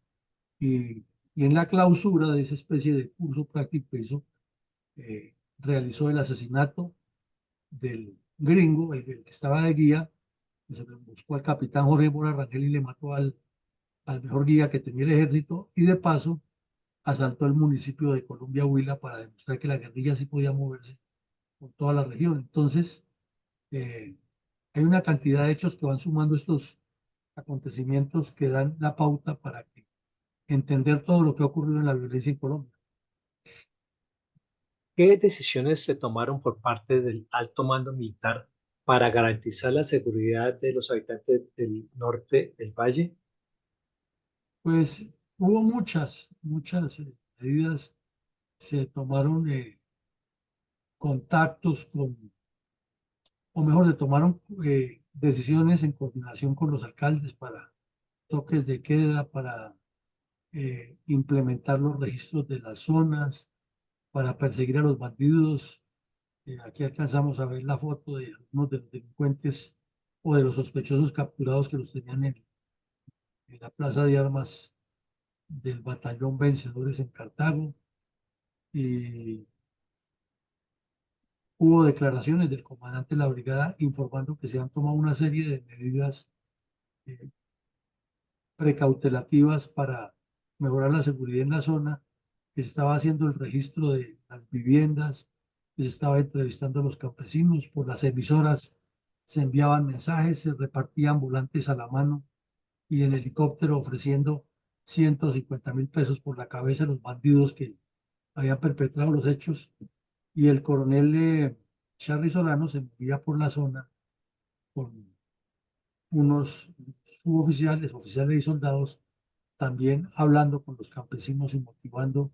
y, y en la clausura de esa especie de curso práctico que hizo, realizó el asesinato del gringo, el que estaba de guía, que se buscó al capitán Jorge Mora Rangel y le mató al mejor guía que tenía el ejército, y de paso asaltó el municipio de Colombia Huila para demostrar que la guerrilla sí podía moverse por toda la región. Entonces, eh, hay una cantidad de hechos que van sumando estos acontecimientos que dan la pauta para entender todo lo que ha ocurrido en la violencia en Colombia. ¿Qué decisiones se tomaron por parte del alto mando militar para garantizar la seguridad de los habitantes del norte del valle? Pues hubo muchas medidas. Se tomaron contactos con, o mejor, se tomaron decisiones en coordinación con los alcaldes para toques de queda, para implementar los registros de las zonas, para perseguir a los bandidos. Aquí alcanzamos a ver la foto de algunos de los delincuentes o de los sospechosos capturados que los tenían en la plaza de armas del batallón Vencedores en Cartago. Y hubo declaraciones del comandante de la brigada informando que se han tomado una serie de medidas eh, precautelativas para mejorar la seguridad en la zona, que se estaba haciendo el registro de las viviendas, que se estaba entrevistando a los campesinos por las emisoras, se enviaban mensajes, se repartían volantes a la mano y en helicóptero ofreciendo 150.000 pesos por la cabeza de los bandidos que habían perpetrado los hechos. Y el coronel Charly Solano se movía por la zona con unos suboficiales, oficiales y soldados, también hablando con los campesinos y motivando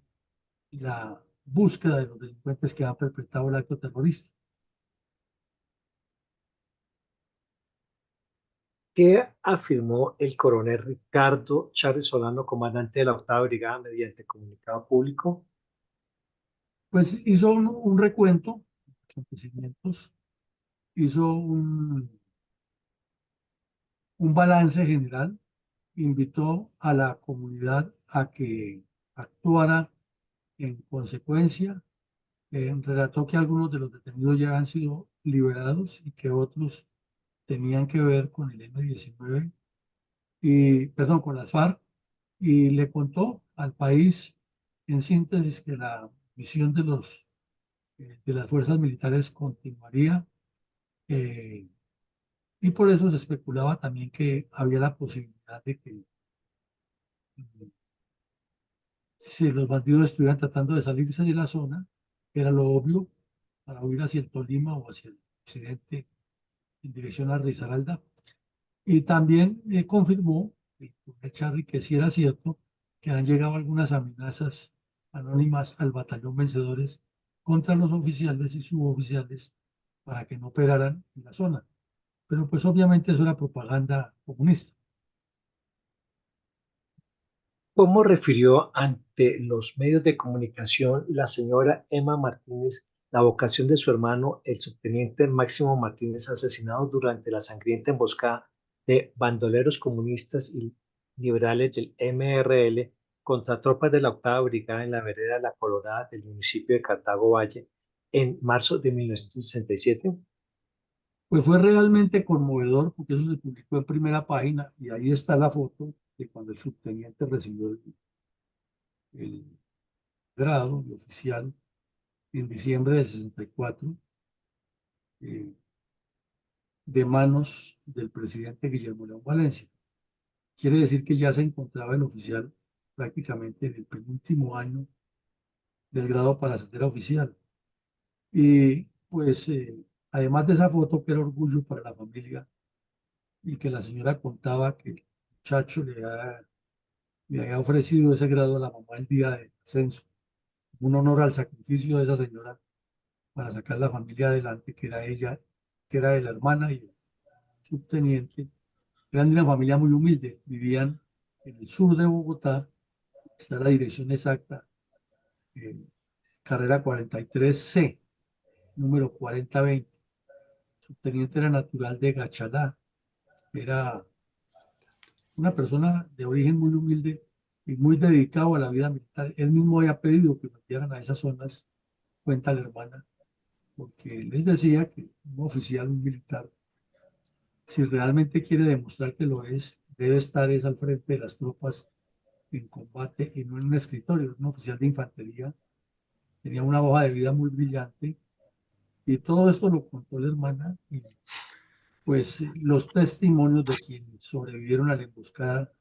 la búsqueda de los delincuentes que han perpetrado el acto terrorista. ¿Qué afirmó el coronel Ricardo Charly Solano, comandante de la 8ª Brigada, mediante comunicado público? Pues hizo un recuento de los acontecimientos, hizo un balance general, invitó a la comunidad a que actuara en consecuencia. Relató que algunos de los detenidos ya han sido liberados y que otros tenían que ver con el M-19 y, perdón, con las FARC, y le contó al país en síntesis que la misión de las fuerzas militares continuaría, eh, y por eso se especulaba también que había la posibilidad de que si los bandidos estuvieran tratando de salirse de la zona, era lo obvio, para huir hacia el Tolima o hacia el occidente en dirección a Risaralda. Y también confirmó el coronel Charly que sí era cierto que han llegado algunas amenazas anónimas al batallón Vencedores contra los oficiales y suboficiales para que no operaran en la zona. Pero pues obviamente eso era propaganda comunista. ¿Cómo refirió ante los medios de comunicación la señora Emma Martínez la vocación de su hermano, el subteniente Máximo Martínez, asesinado durante la sangrienta emboscada de bandoleros comunistas y liberales del MRL contra tropas de la 8ª Brigada en la vereda La Colorada del municipio de Cartago Valle en marzo de 1967? Pues fue realmente conmovedor porque eso se publicó en primera página y ahí está la foto de cuando el subteniente recibió el grado de oficial en diciembre del 64, eh, de manos del presidente Guillermo León Valencia. Quiere decir que ya se encontraba el oficial prácticamente en el penúltimo año del grado para ascender a oficial. Y pues además de esa foto que era orgullo para la familia y que la señora contaba que el muchacho le había ofrecido ese grado a la mamá el día del ascenso, un honor al sacrificio de esa señora para sacar la familia adelante, que era ella, que era de la hermana y el subteniente. Eran de una familia muy humilde, vivían en el sur de Bogotá, está la dirección exacta, carrera 43C, número 4020. El subteniente era natural de Gachalá, era una persona de origen muy humilde y muy dedicado a la vida militar. Él mismo había pedido que lo enviaran a esas zonas, cuenta la hermana, porque él les decía que un oficial, un militar, si realmente quiere demostrar que lo es, debe estar es al frente de las tropas en combate y no en un escritorio. Un oficial de infantería, tenía una hoja de vida muy brillante y todo esto lo contó la hermana y pues los testimonios de quienes sobrevivieron a la emboscada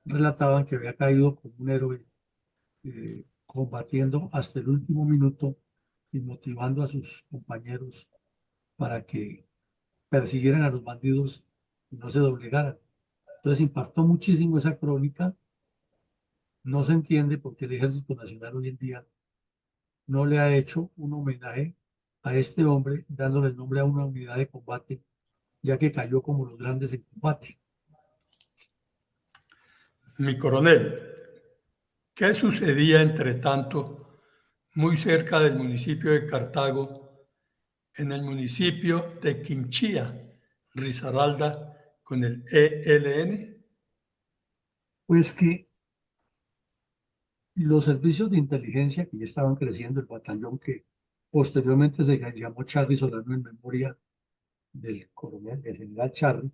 relataban que había caído como un héroe, combatiendo hasta el último minuto y motivando a sus compañeros para que persiguieran a los bandidos y no se doblegaran. Entonces impactó muchísimo esa crónica. No se entiende por qué el Ejército Nacional hoy en día no le ha hecho un homenaje a este hombre, dándole el nombre a una unidad de combate ya que cayó como los grandes en combate. Mi coronel, ¿qué sucedía entre tanto muy cerca del municipio de Cartago, en el municipio de Quinchía, Risaralda, con el ELN? Pues que los servicios de inteligencia que ya estaban creciendo, el batallón que posteriormente se llamó Charly Solano en memoria del coronel, del general Charly,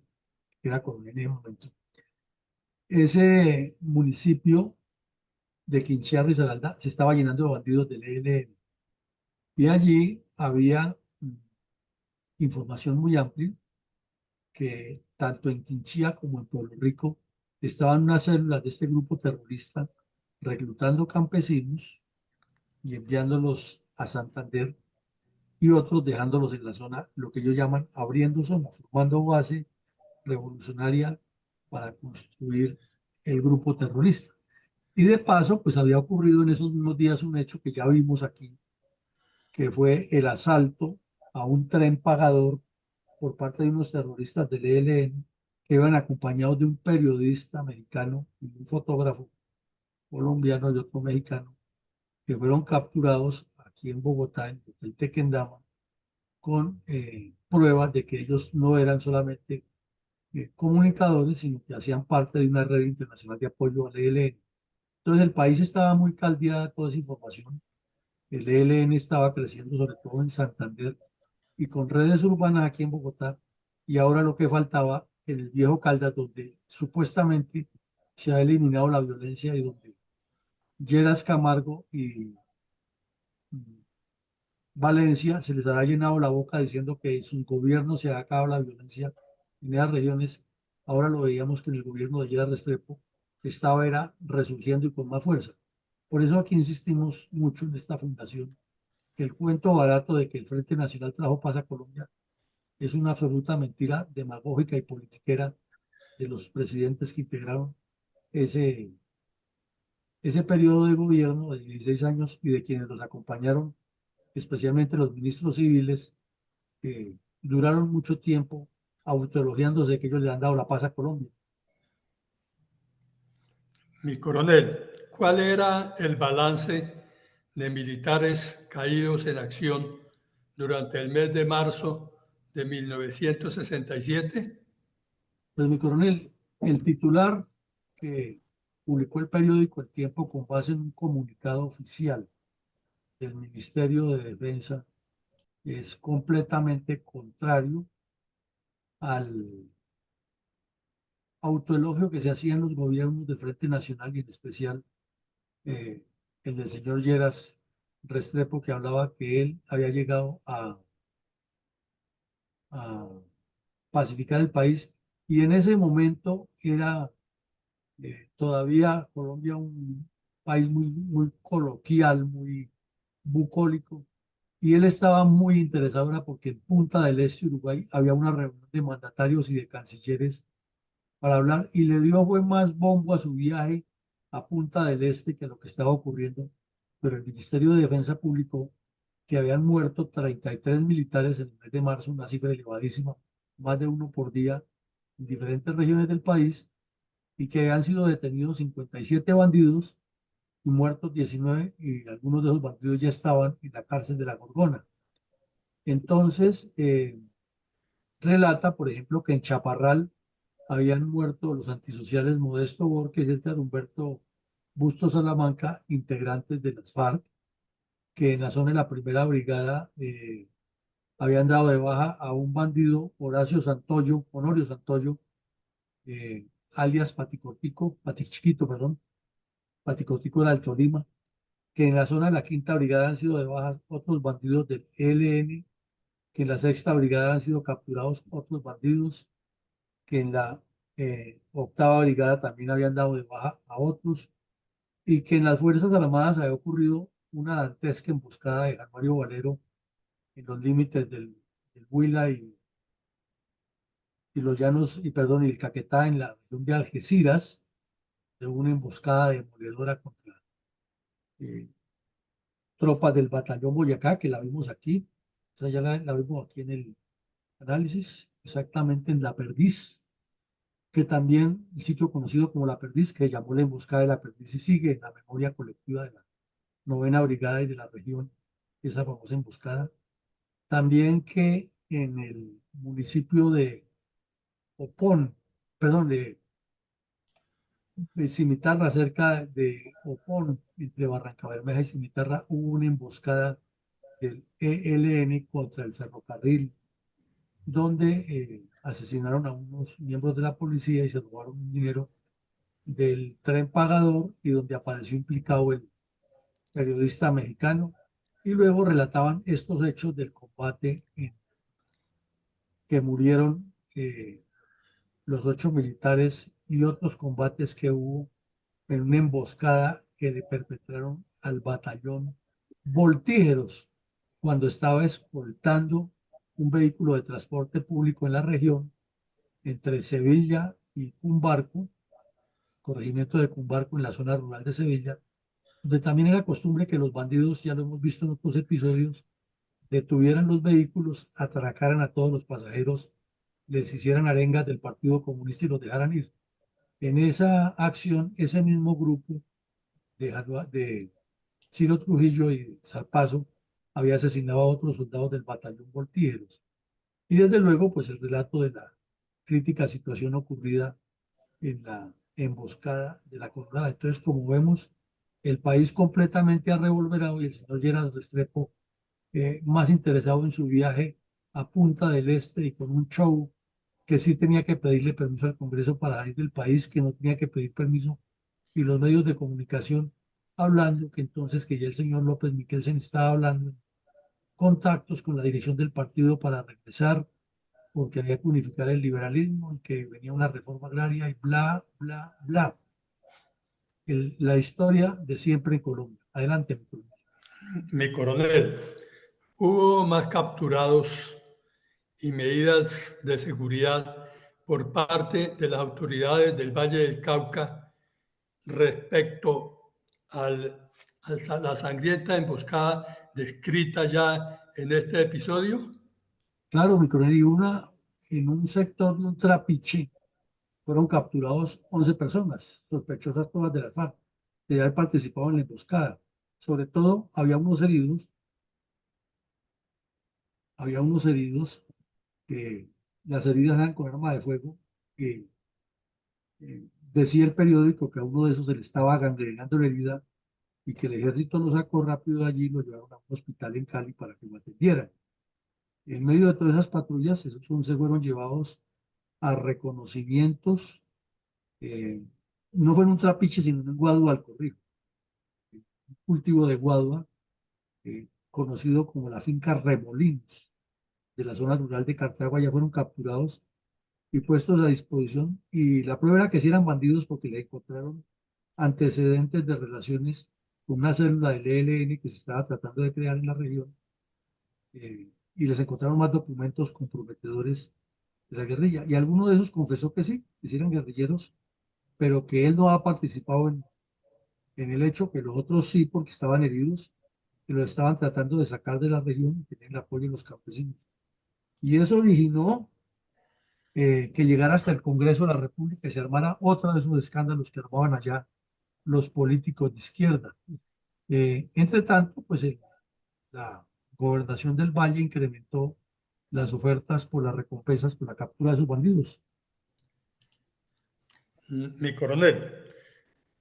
que era coronel en ese momento. Ese municipio de Quinchía Risaralda se estaba llenando de bandidos del ELN. Y allí había información muy amplia que tanto en Quinchía como en Puerto Rico estaban unas células de este grupo terrorista reclutando campesinos y enviándolos a Santander y otros dejándolos en la zona, lo que ellos llaman abriendo zona, formando base revolucionaria para construir el grupo terrorista. Y de paso, pues había ocurrido en esos mismos días un hecho que ya vimos aquí, que fue el asalto a un tren pagador por parte de unos terroristas del ELN que iban acompañados de un periodista mexicano y un fotógrafo colombiano y otro mexicano, que fueron capturados aquí en Bogotá, en el Hotel Tequendama, con pruebas de que ellos no eran solamente comunicadores, sino que hacían parte de una red internacional de apoyo al ELN. Entonces el país estaba muy caldeado de toda esa información. El ELN estaba creciendo sobre todo en Santander y con redes urbanas aquí en Bogotá. Y ahora lo que faltaba en el viejo Caldas, donde supuestamente se ha eliminado la violencia y donde Lleras Camargo y Valencia se les había llenado la boca diciendo que en sus gobiernos se ha acabado la violencia en esas regiones. Ahora lo veíamos que en el gobierno de Lleras Restrepo estaba era resurgiendo y con más fuerza. Por eso aquí insistimos mucho en esta fundación, que el cuento barato de que el Frente Nacional trajo paz a Colombia es una absoluta mentira demagógica y politiquera de los presidentes que integraron ese, ese periodo de gobierno de 16 años y de quienes los acompañaron, especialmente los ministros civiles, que duraron mucho tiempo autoelogiándose que ellos le han dado la paz a Colombia. Mi coronel, ¿cuál era el balance de militares caídos en acción durante el mes de marzo de 1967? Pues mi coronel, el titular que publicó el periódico El Tiempo con base en un comunicado oficial del Ministerio de Defensa es completamente contrario al autoelogio que se hacía en los gobiernos del Frente Nacional y en especial eh, el del señor Lleras Restrepo, que hablaba que él había llegado a pacificar el país y en ese momento era todavía Colombia un país muy coloquial, muy bucólico. Y él estaba muy interesado era porque en Punta del Este, Uruguay, había una reunión de mandatarios y de cancilleres para hablar y le dio fue más bombo a su viaje a Punta del Este que lo que estaba ocurriendo. Pero el Ministerio de Defensa publicó que habían muerto 33 militares en el mes de marzo, una cifra elevadísima, más de uno por día en diferentes regiones del país, y que habían sido detenidos 57 bandidos y muertos 19, y algunos de esos bandidos ya estaban en la cárcel de la Gorgona. Entonces, relata, por ejemplo, que en Chaparral habían muerto los antisociales Modesto Borges y Edgar Humberto Bustos Salamanca, integrantes de las FARC, que en la zona de la primera brigada habían dado de baja a un bandido, Horacio Santoyo, Honorio Santoyo, alias Paticortico, Patichiquito, perdón, Paticortico era del Tolima, que en la zona de la quinta brigada han sido de baja otros bandidos del ELN, que en la sexta brigada han sido capturados otros bandidos, que en la octava brigada también habían dado de baja a otros, y que en las Fuerzas Armadas había ocurrido una dantesca emboscada de Mario Valero en los límites del Huila y los llanos, y perdón, y el Caquetá en la región de Algeciras, de una emboscada demoledora contra eh, tropas del batallón Boyacá, que la vimos aquí, o sea, ya la vimos aquí en el análisis. exactamente en La Perdiz, que también el sitio conocido como La Perdiz, que llamó la emboscada de La Perdiz y sigue en la memoria colectiva de la novena brigada y de la región, esa famosa emboscada. También que en el municipio de Opón, perdón, de Cimitarra, cerca de Opón, entre Barrancabermeja y Cimitarra, hubo una emboscada del ELN contra el ferrocarril, donde asesinaron a unos miembros de la policía y se robaron un dinero del tren pagador y donde apareció implicado el periodista mexicano. Y luego relataban estos hechos del combate en que murieron los 8 militares y otros combates que hubo en una emboscada que le perpetraron al batallón Voltígeros cuando estaba escoltando un vehículo de transporte público en la región entre Sevilla y Cumbarco, corregimiento de Cumbarco en la zona rural de Sevilla, donde también era costumbre que los bandidos, ya lo hemos visto en otros episodios, detuvieran los vehículos, atracaran a todos los pasajeros, les hicieran arengas del Partido Comunista y los dejaran ir. En esa acción, ese mismo grupo de Ciro Trujillo y Zarpazo había asesinado a otros soldados del batallón Voltígeros. Y desde luego, pues el relato de la crítica situación ocurrida en la emboscada de la Colorada. Entonces, como vemos, el país completamente arrevolverado y el señor Gerardo Restrepo más interesado en su viaje a Punta del Este y con un show que sí tenía que pedirle permiso al Congreso para salir del país, que no tenía que pedir permiso, y los medios de comunicación hablando que entonces que ya el señor López Miquelsen estaba hablando en contactos con la dirección del partido para regresar, porque había que unificar el liberalismo y que venía una reforma agraria y bla, bla, bla. La historia de siempre en Colombia. Adelante, mi coronel. Mi coronel, hubo más capturados y medidas de seguridad por parte de las autoridades del Valle del Cauca respecto a la sangrienta emboscada descrita ya en este episodio. Claro, mi coronel, en un sector de un trapiche fueron capturados 11 personas, sospechosas todas de la FARC, de haber participado en la emboscada. Sobre todo, había unos heridos que las heridas eran con arma de fuego, que decía el periódico que a uno de esos se le estaba gangrenando la herida y que el ejército lo sacó rápido de allí y lo llevaron a un hospital en Cali para que lo atendieran. En medio de todas esas patrullas, esos 11 fueron llevados a reconocimientos, eh, no fue en un trapiche, sino en un guadua al corrijo, un cultivo de guadua, conocido como la finca Remolinos, de la zona rural de Cartago. Ya fueron capturados y puestos a disposición. Y la prueba era que sí eran bandidos porque le encontraron antecedentes de relaciones con una célula del ELN que se estaba tratando de crear en la región. Y les encontraron más documentos comprometedores de la guerrilla. Y alguno de esos confesó que sí eran guerrilleros, pero que él no ha participado en el hecho, que los otros sí, porque estaban heridos, que los estaban tratando de sacar de la región y tenían el apoyo de los campesinos. Y eso originó que llegara hasta el Congreso de la República y se armara otro de esos escándalos que armaban allá los políticos de izquierda. Entre tanto, pues la gobernación del Valle incrementó las ofertas por las recompensas por la captura de sus bandidos. Mi coronel,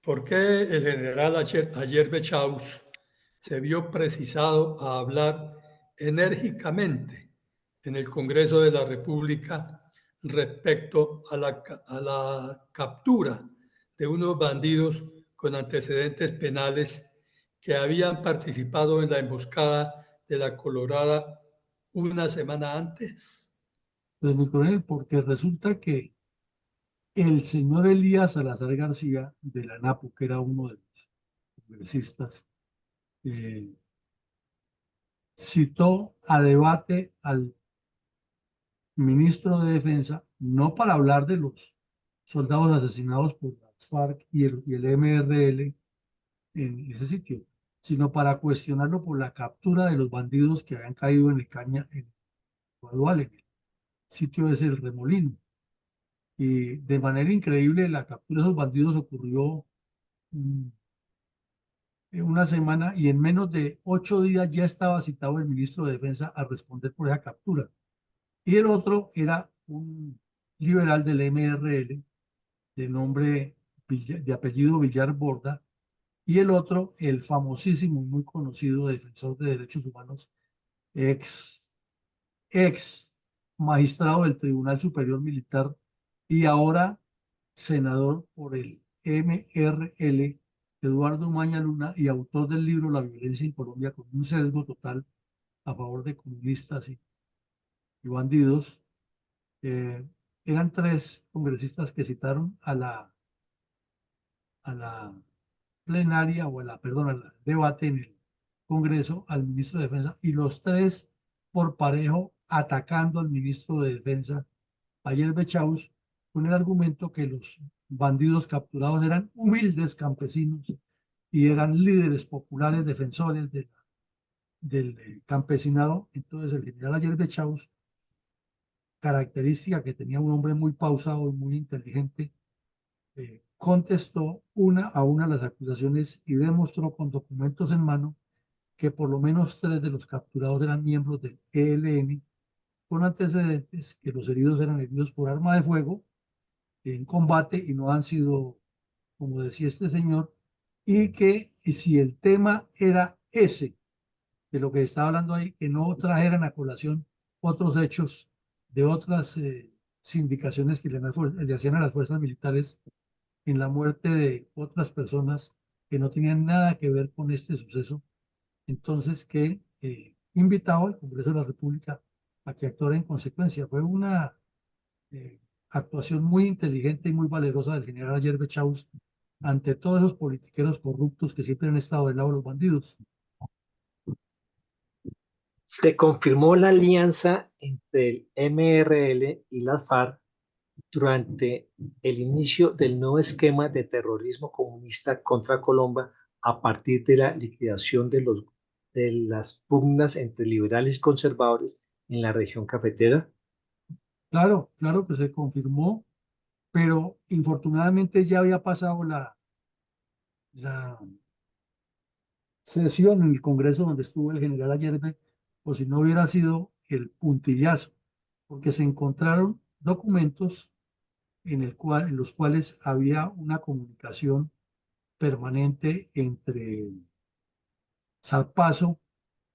¿por qué el general Ayer Bechaus se vio precisado a hablar enérgicamente en el Congreso de la República respecto a la captura de unos bandidos con antecedentes penales que habían participado en la emboscada de la Colorada una semana antes? Pues mi coronel, porque resulta que el señor Elías Salazar García de la NAPO, que era uno de los congresistas, eh, citó a debate al ministro de Defensa, no para hablar de los soldados asesinados por las FARC y el MRL en ese sitio, sino para cuestionarlo por la captura de los bandidos que habían caído en el Caña, en Guaduale, en el sitio es el Remolino. Y de manera increíble, la captura de esos bandidos ocurrió mm, en una semana y en menos de 8 días ya estaba citado el ministro de Defensa a responder por esa captura. Y el otro era un liberal del MRL de nombre, de apellido Villar Borda, y el otro, el famosísimo, muy conocido defensor de derechos humanos, ex, ex magistrado del Tribunal Superior Militar y ahora senador por el MRL, Eduardo Maña Luna, y autor del libro La violencia en Colombia con un sesgo total a favor de comunistas y bandidos. Eh, Eran tres congresistas que citaron a la plenaria o perdón, al debate en el Congreso al ministro de Defensa y los tres por parejo atacando al ministro de Defensa ayer Bechaus con el argumento que los bandidos capturados eran humildes campesinos y eran líderes populares defensores del campesinado. Entonces el general ayer Bechaus, característica que tenía un hombre muy pausado y muy inteligente, contestó una a una las acusaciones y demostró con documentos en mano que por lo menos tres de los capturados eran miembros del ELN, con antecedentes que los heridos eran heridos por arma de fuego en combate y no han sido, como decía este señor, y que si el tema era ese, de lo que estaba hablando ahí, que no trajeran a colación otros hechos de otras sindicaciones que le hacían a las fuerzas militares en la muerte de otras personas que no tenían nada que ver con este suceso. Entonces, que invitaba al Congreso de la República a que actuara en consecuencia. Fue una eh, actuación muy inteligente y muy valerosa del general Ayer Bechaus ante todos esos politiqueros corruptos que siempre han estado del lado de los bandidos. Se confirmó la alianza entre el MRL y las FARC durante el inicio del nuevo esquema de terrorismo comunista contra Colombia a partir de la liquidación de las pugnas entre liberales y conservadores en la región cafetera. Claro, claro que se confirmó, pero infortunadamente ya había pasado la sesión en el Congreso donde estuvo el general Ayerbe, o si no hubiera sido el puntillazo, porque se encontraron documentos en los cuales había una comunicación permanente entre Zarpazo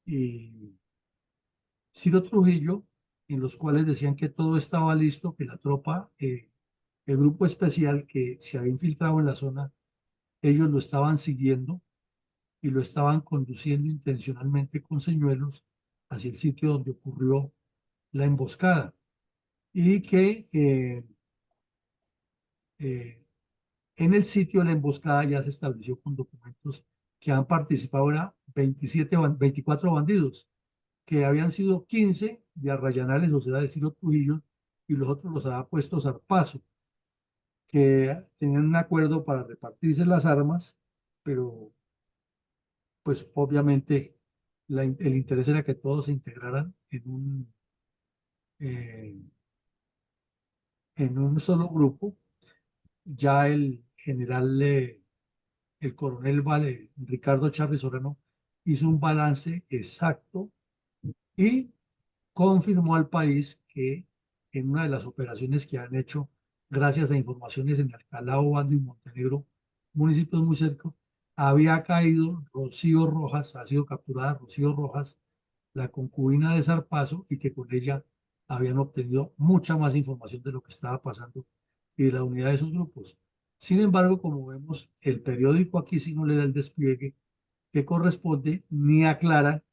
y Ciro Trujillo, en los cuales decían que todo estaba listo, que la tropa, el grupo especial que se había infiltrado en la zona, ellos lo estaban siguiendo y lo estaban conduciendo intencionalmente con señuelos hacia el sitio donde ocurrió la emboscada y que eh, en el sitio de la emboscada ya se estableció con documentos que han participado ahora 24 bandidos, que habían sido 15 de Arrayanales, o sea, de Ciro Trujillo, y los otros los había puesto Zarpazo, que tenían un acuerdo para repartirse las armas, pero pues obviamente el interés era que todos se integraran eh, en un solo grupo. Ya el general, el coronel Ricardo Charri Solano hizo un balance exacto y confirmó al país que en una de las operaciones que han hecho, gracias a informaciones en Alcalá, Obando y Montenegro, municipios muy cerca, había caído Rocío Rojas, ha sido capturada Rocío Rojas, la concubina de Zarpazo, y que con ella habían obtenido mucha más información de lo que estaba pasando y de la unidad de sus grupos. Sin embargo, como vemos, el periódico aquí sí no le da el despliegue que corresponde ni aclara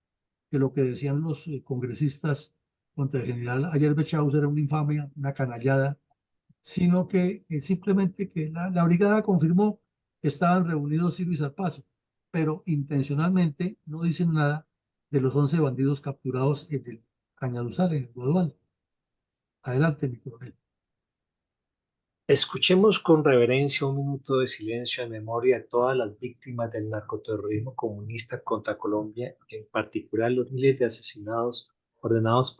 que lo que decían los congresistas contra el general Ayer Bechaus era una infamia, una canallada, sino que simplemente que la brigada confirmó que estaban reunidos Ciro y Zarpazo, pero intencionalmente no dicen nada de los 11 bandidos capturados en el Cañaduzal, en el Guadual. Adelante, mi coronel. Escuchemos con reverencia un minuto de silencio en memoria de todas las víctimas del narcoterrorismo comunista contra Colombia, en particular los miles de asesinados ordenados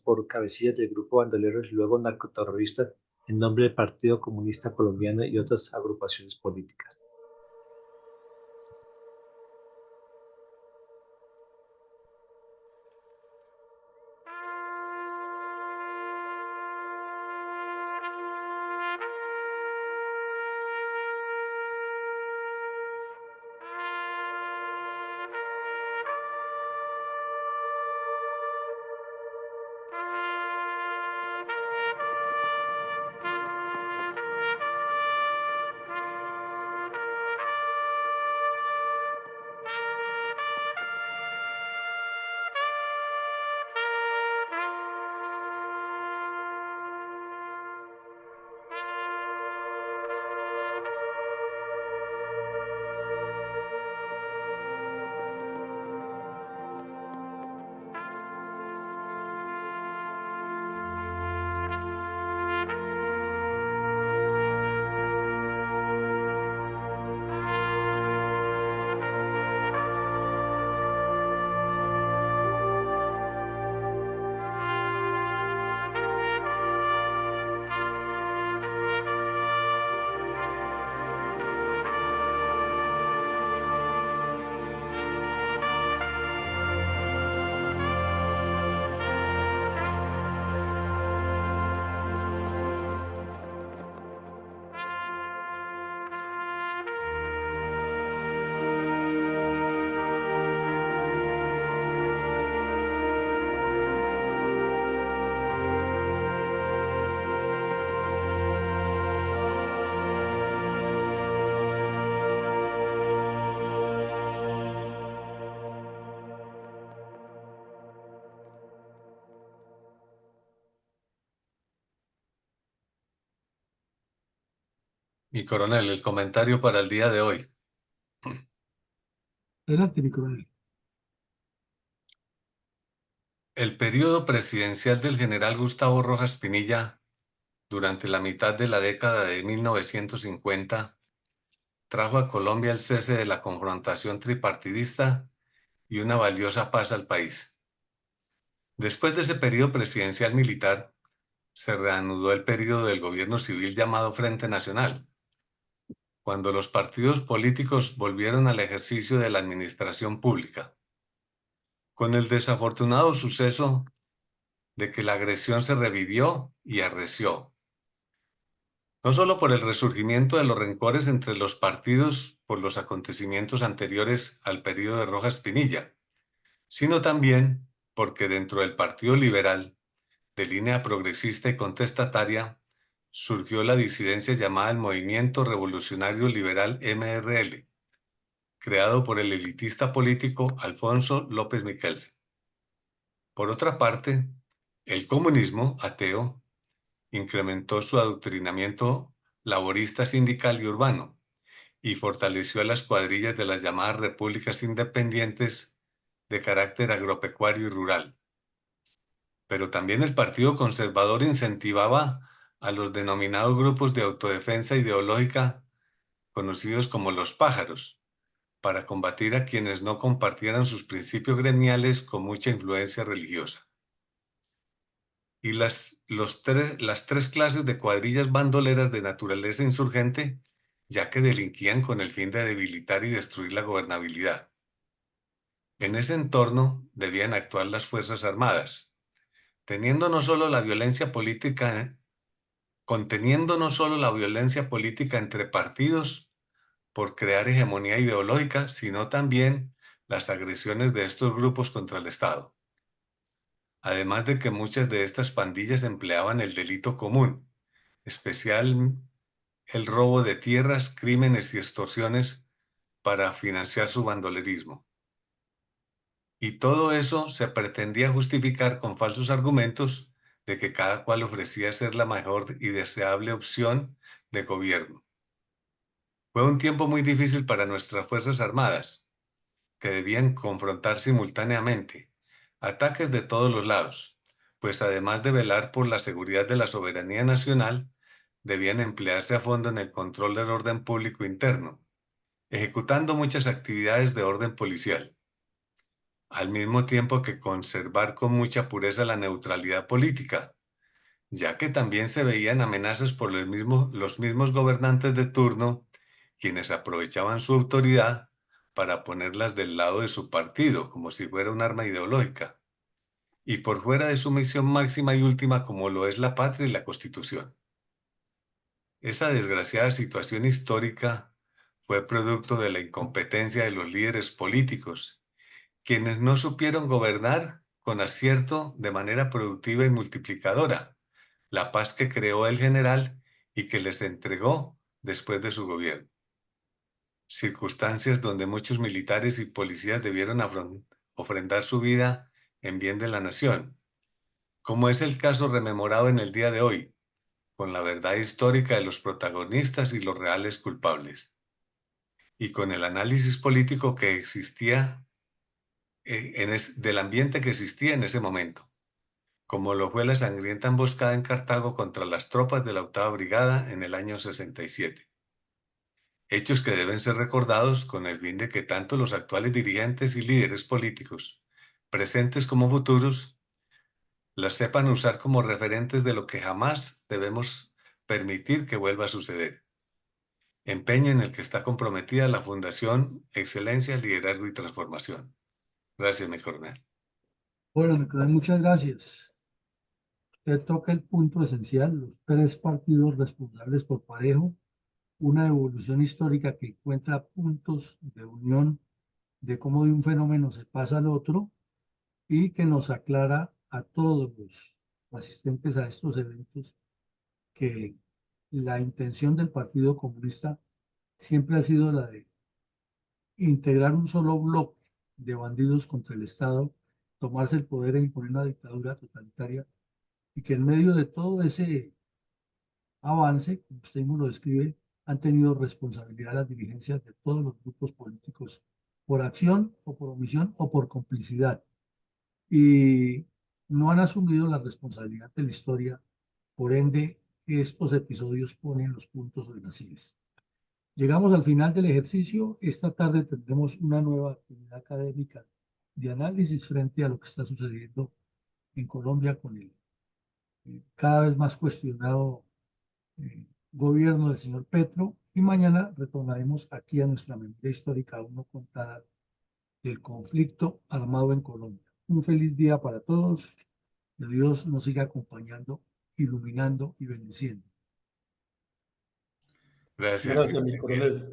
por cabecillas del grupo bandoleros y luego narcoterroristas en nombre del Partido Comunista Colombiano y otras agrupaciones políticas. Mi coronel, el comentario para el día de hoy. Adelante, mi coronel. El periodo presidencial del general Gustavo Rojas Pinilla, durante la mitad de la década de 1950, trajo a Colombia el cese de la confrontación tripartidista y una valiosa paz al país. Después de ese periodo presidencial militar, se reanudó el periodo del gobierno civil llamado Frente Nacional, cuando los partidos políticos volvieron al ejercicio de la administración pública. Con el desafortunado suceso de que la agresión se revivió y arreció, no solo por el resurgimiento de los rencores entre los partidos por los acontecimientos anteriores al periodo de Rojas Pinilla, sino también porque dentro del Partido Liberal, de línea progresista y contestataria, surgió la disidencia llamada el Movimiento Revolucionario Liberal MRL, creado por el elitista político Alfonso López Miquelsen. Por otra parte, el comunismo ateo incrementó su adoctrinamiento laborista sindical y urbano y fortaleció a las cuadrillas de las llamadas repúblicas independientes de carácter agropecuario y rural. Pero también el Partido Conservador incentivaba a los denominados grupos de autodefensa ideológica, conocidos como los pájaros, para combatir a quienes no compartieran sus principios gremiales con mucha influencia religiosa. Y las tres clases de cuadrillas bandoleras de naturaleza insurgente, ya que delinquían con el fin de debilitar y destruir la gobernabilidad. En ese entorno debían actuar las Fuerzas Armadas, conteniendo no solo la violencia política entre partidos por crear hegemonía ideológica, sino también las agresiones de estos grupos contra el Estado. Además de que muchas de estas pandillas empleaban el delito común, especial el robo de tierras, crímenes y extorsiones para financiar su bandolerismo. Y todo eso se pretendía justificar con falsos argumentos de que cada cual ofrecía ser la mejor y deseable opción de gobierno. Fue un tiempo muy difícil para nuestras Fuerzas Armadas, que debían confrontar simultáneamente ataques de todos los lados, pues además de velar por la seguridad de la soberanía nacional, debían emplearse a fondo en el control del orden público interno, ejecutando muchas actividades de orden policial. al mismo tiempo que conservar con mucha pureza la neutralidad política, ya que también se veían amenazas por los mismos gobernantes de turno, quienes aprovechaban su autoridad para ponerlas del lado de su partido, como si fuera un arma ideológica, y por fuera de su misión máxima y última, como lo es la patria y la Constitución. Esa desgraciada situación histórica fue producto de la incompetencia de los líderes políticos, quienes no supieron gobernar con acierto de manera productiva y multiplicadora la paz que creó el general y que les entregó después de su gobierno. Circunstancias donde muchos militares y policías debieron ofrendar su vida en bien de la nación, como es el caso rememorado en el día de hoy, con la verdad histórica de los protagonistas y los reales culpables, y con el análisis político que existía del ambiente que existía en ese momento, como lo fue la sangrienta emboscada en Cartago contra las tropas de la 8ª Brigada en el año 67. Hechos que deben ser recordados con el fin de que tanto los actuales dirigentes y líderes políticos, presentes como futuros, las sepan usar como referentes de lo que jamás debemos permitir que vuelva a suceder. Empeño en el que está comprometida la Fundación Excelencia, Liderazgo y Transformación. Gracias, mi coronel. Bueno, mi coronel, muchas gracias. Usted toca el punto esencial, los 3 partidos responsables por parejo, una evolución histórica que encuentra puntos de unión de cómo de un fenómeno se pasa al otro y que nos aclara a todos los asistentes a estos eventos que la intención del Partido Comunista siempre ha sido la de integrar un solo bloque de bandidos contra el Estado, tomarse el poder e imponer una dictadura totalitaria, y que en medio de todo ese avance, como usted mismo lo describe, han tenido responsabilidad las dirigencias de todos los grupos políticos por acción o por omisión o por complicidad, y no han asumido la responsabilidad de la historia. Por ende, estos episodios ponen los puntos sobre las sillas. Llegamos al final del ejercicio. Esta tarde tendremos una nueva actividad académica de análisis frente a lo que está sucediendo en Colombia con el cada vez más cuestionado gobierno del señor Petro. Y mañana retornaremos aquí a nuestra memoria histórica aún no contada del conflicto armado en Colombia. Un feliz día para todos. Que Dios nos siga acompañando, iluminando y bendiciendo. Gracias. Gracias, mi coronel.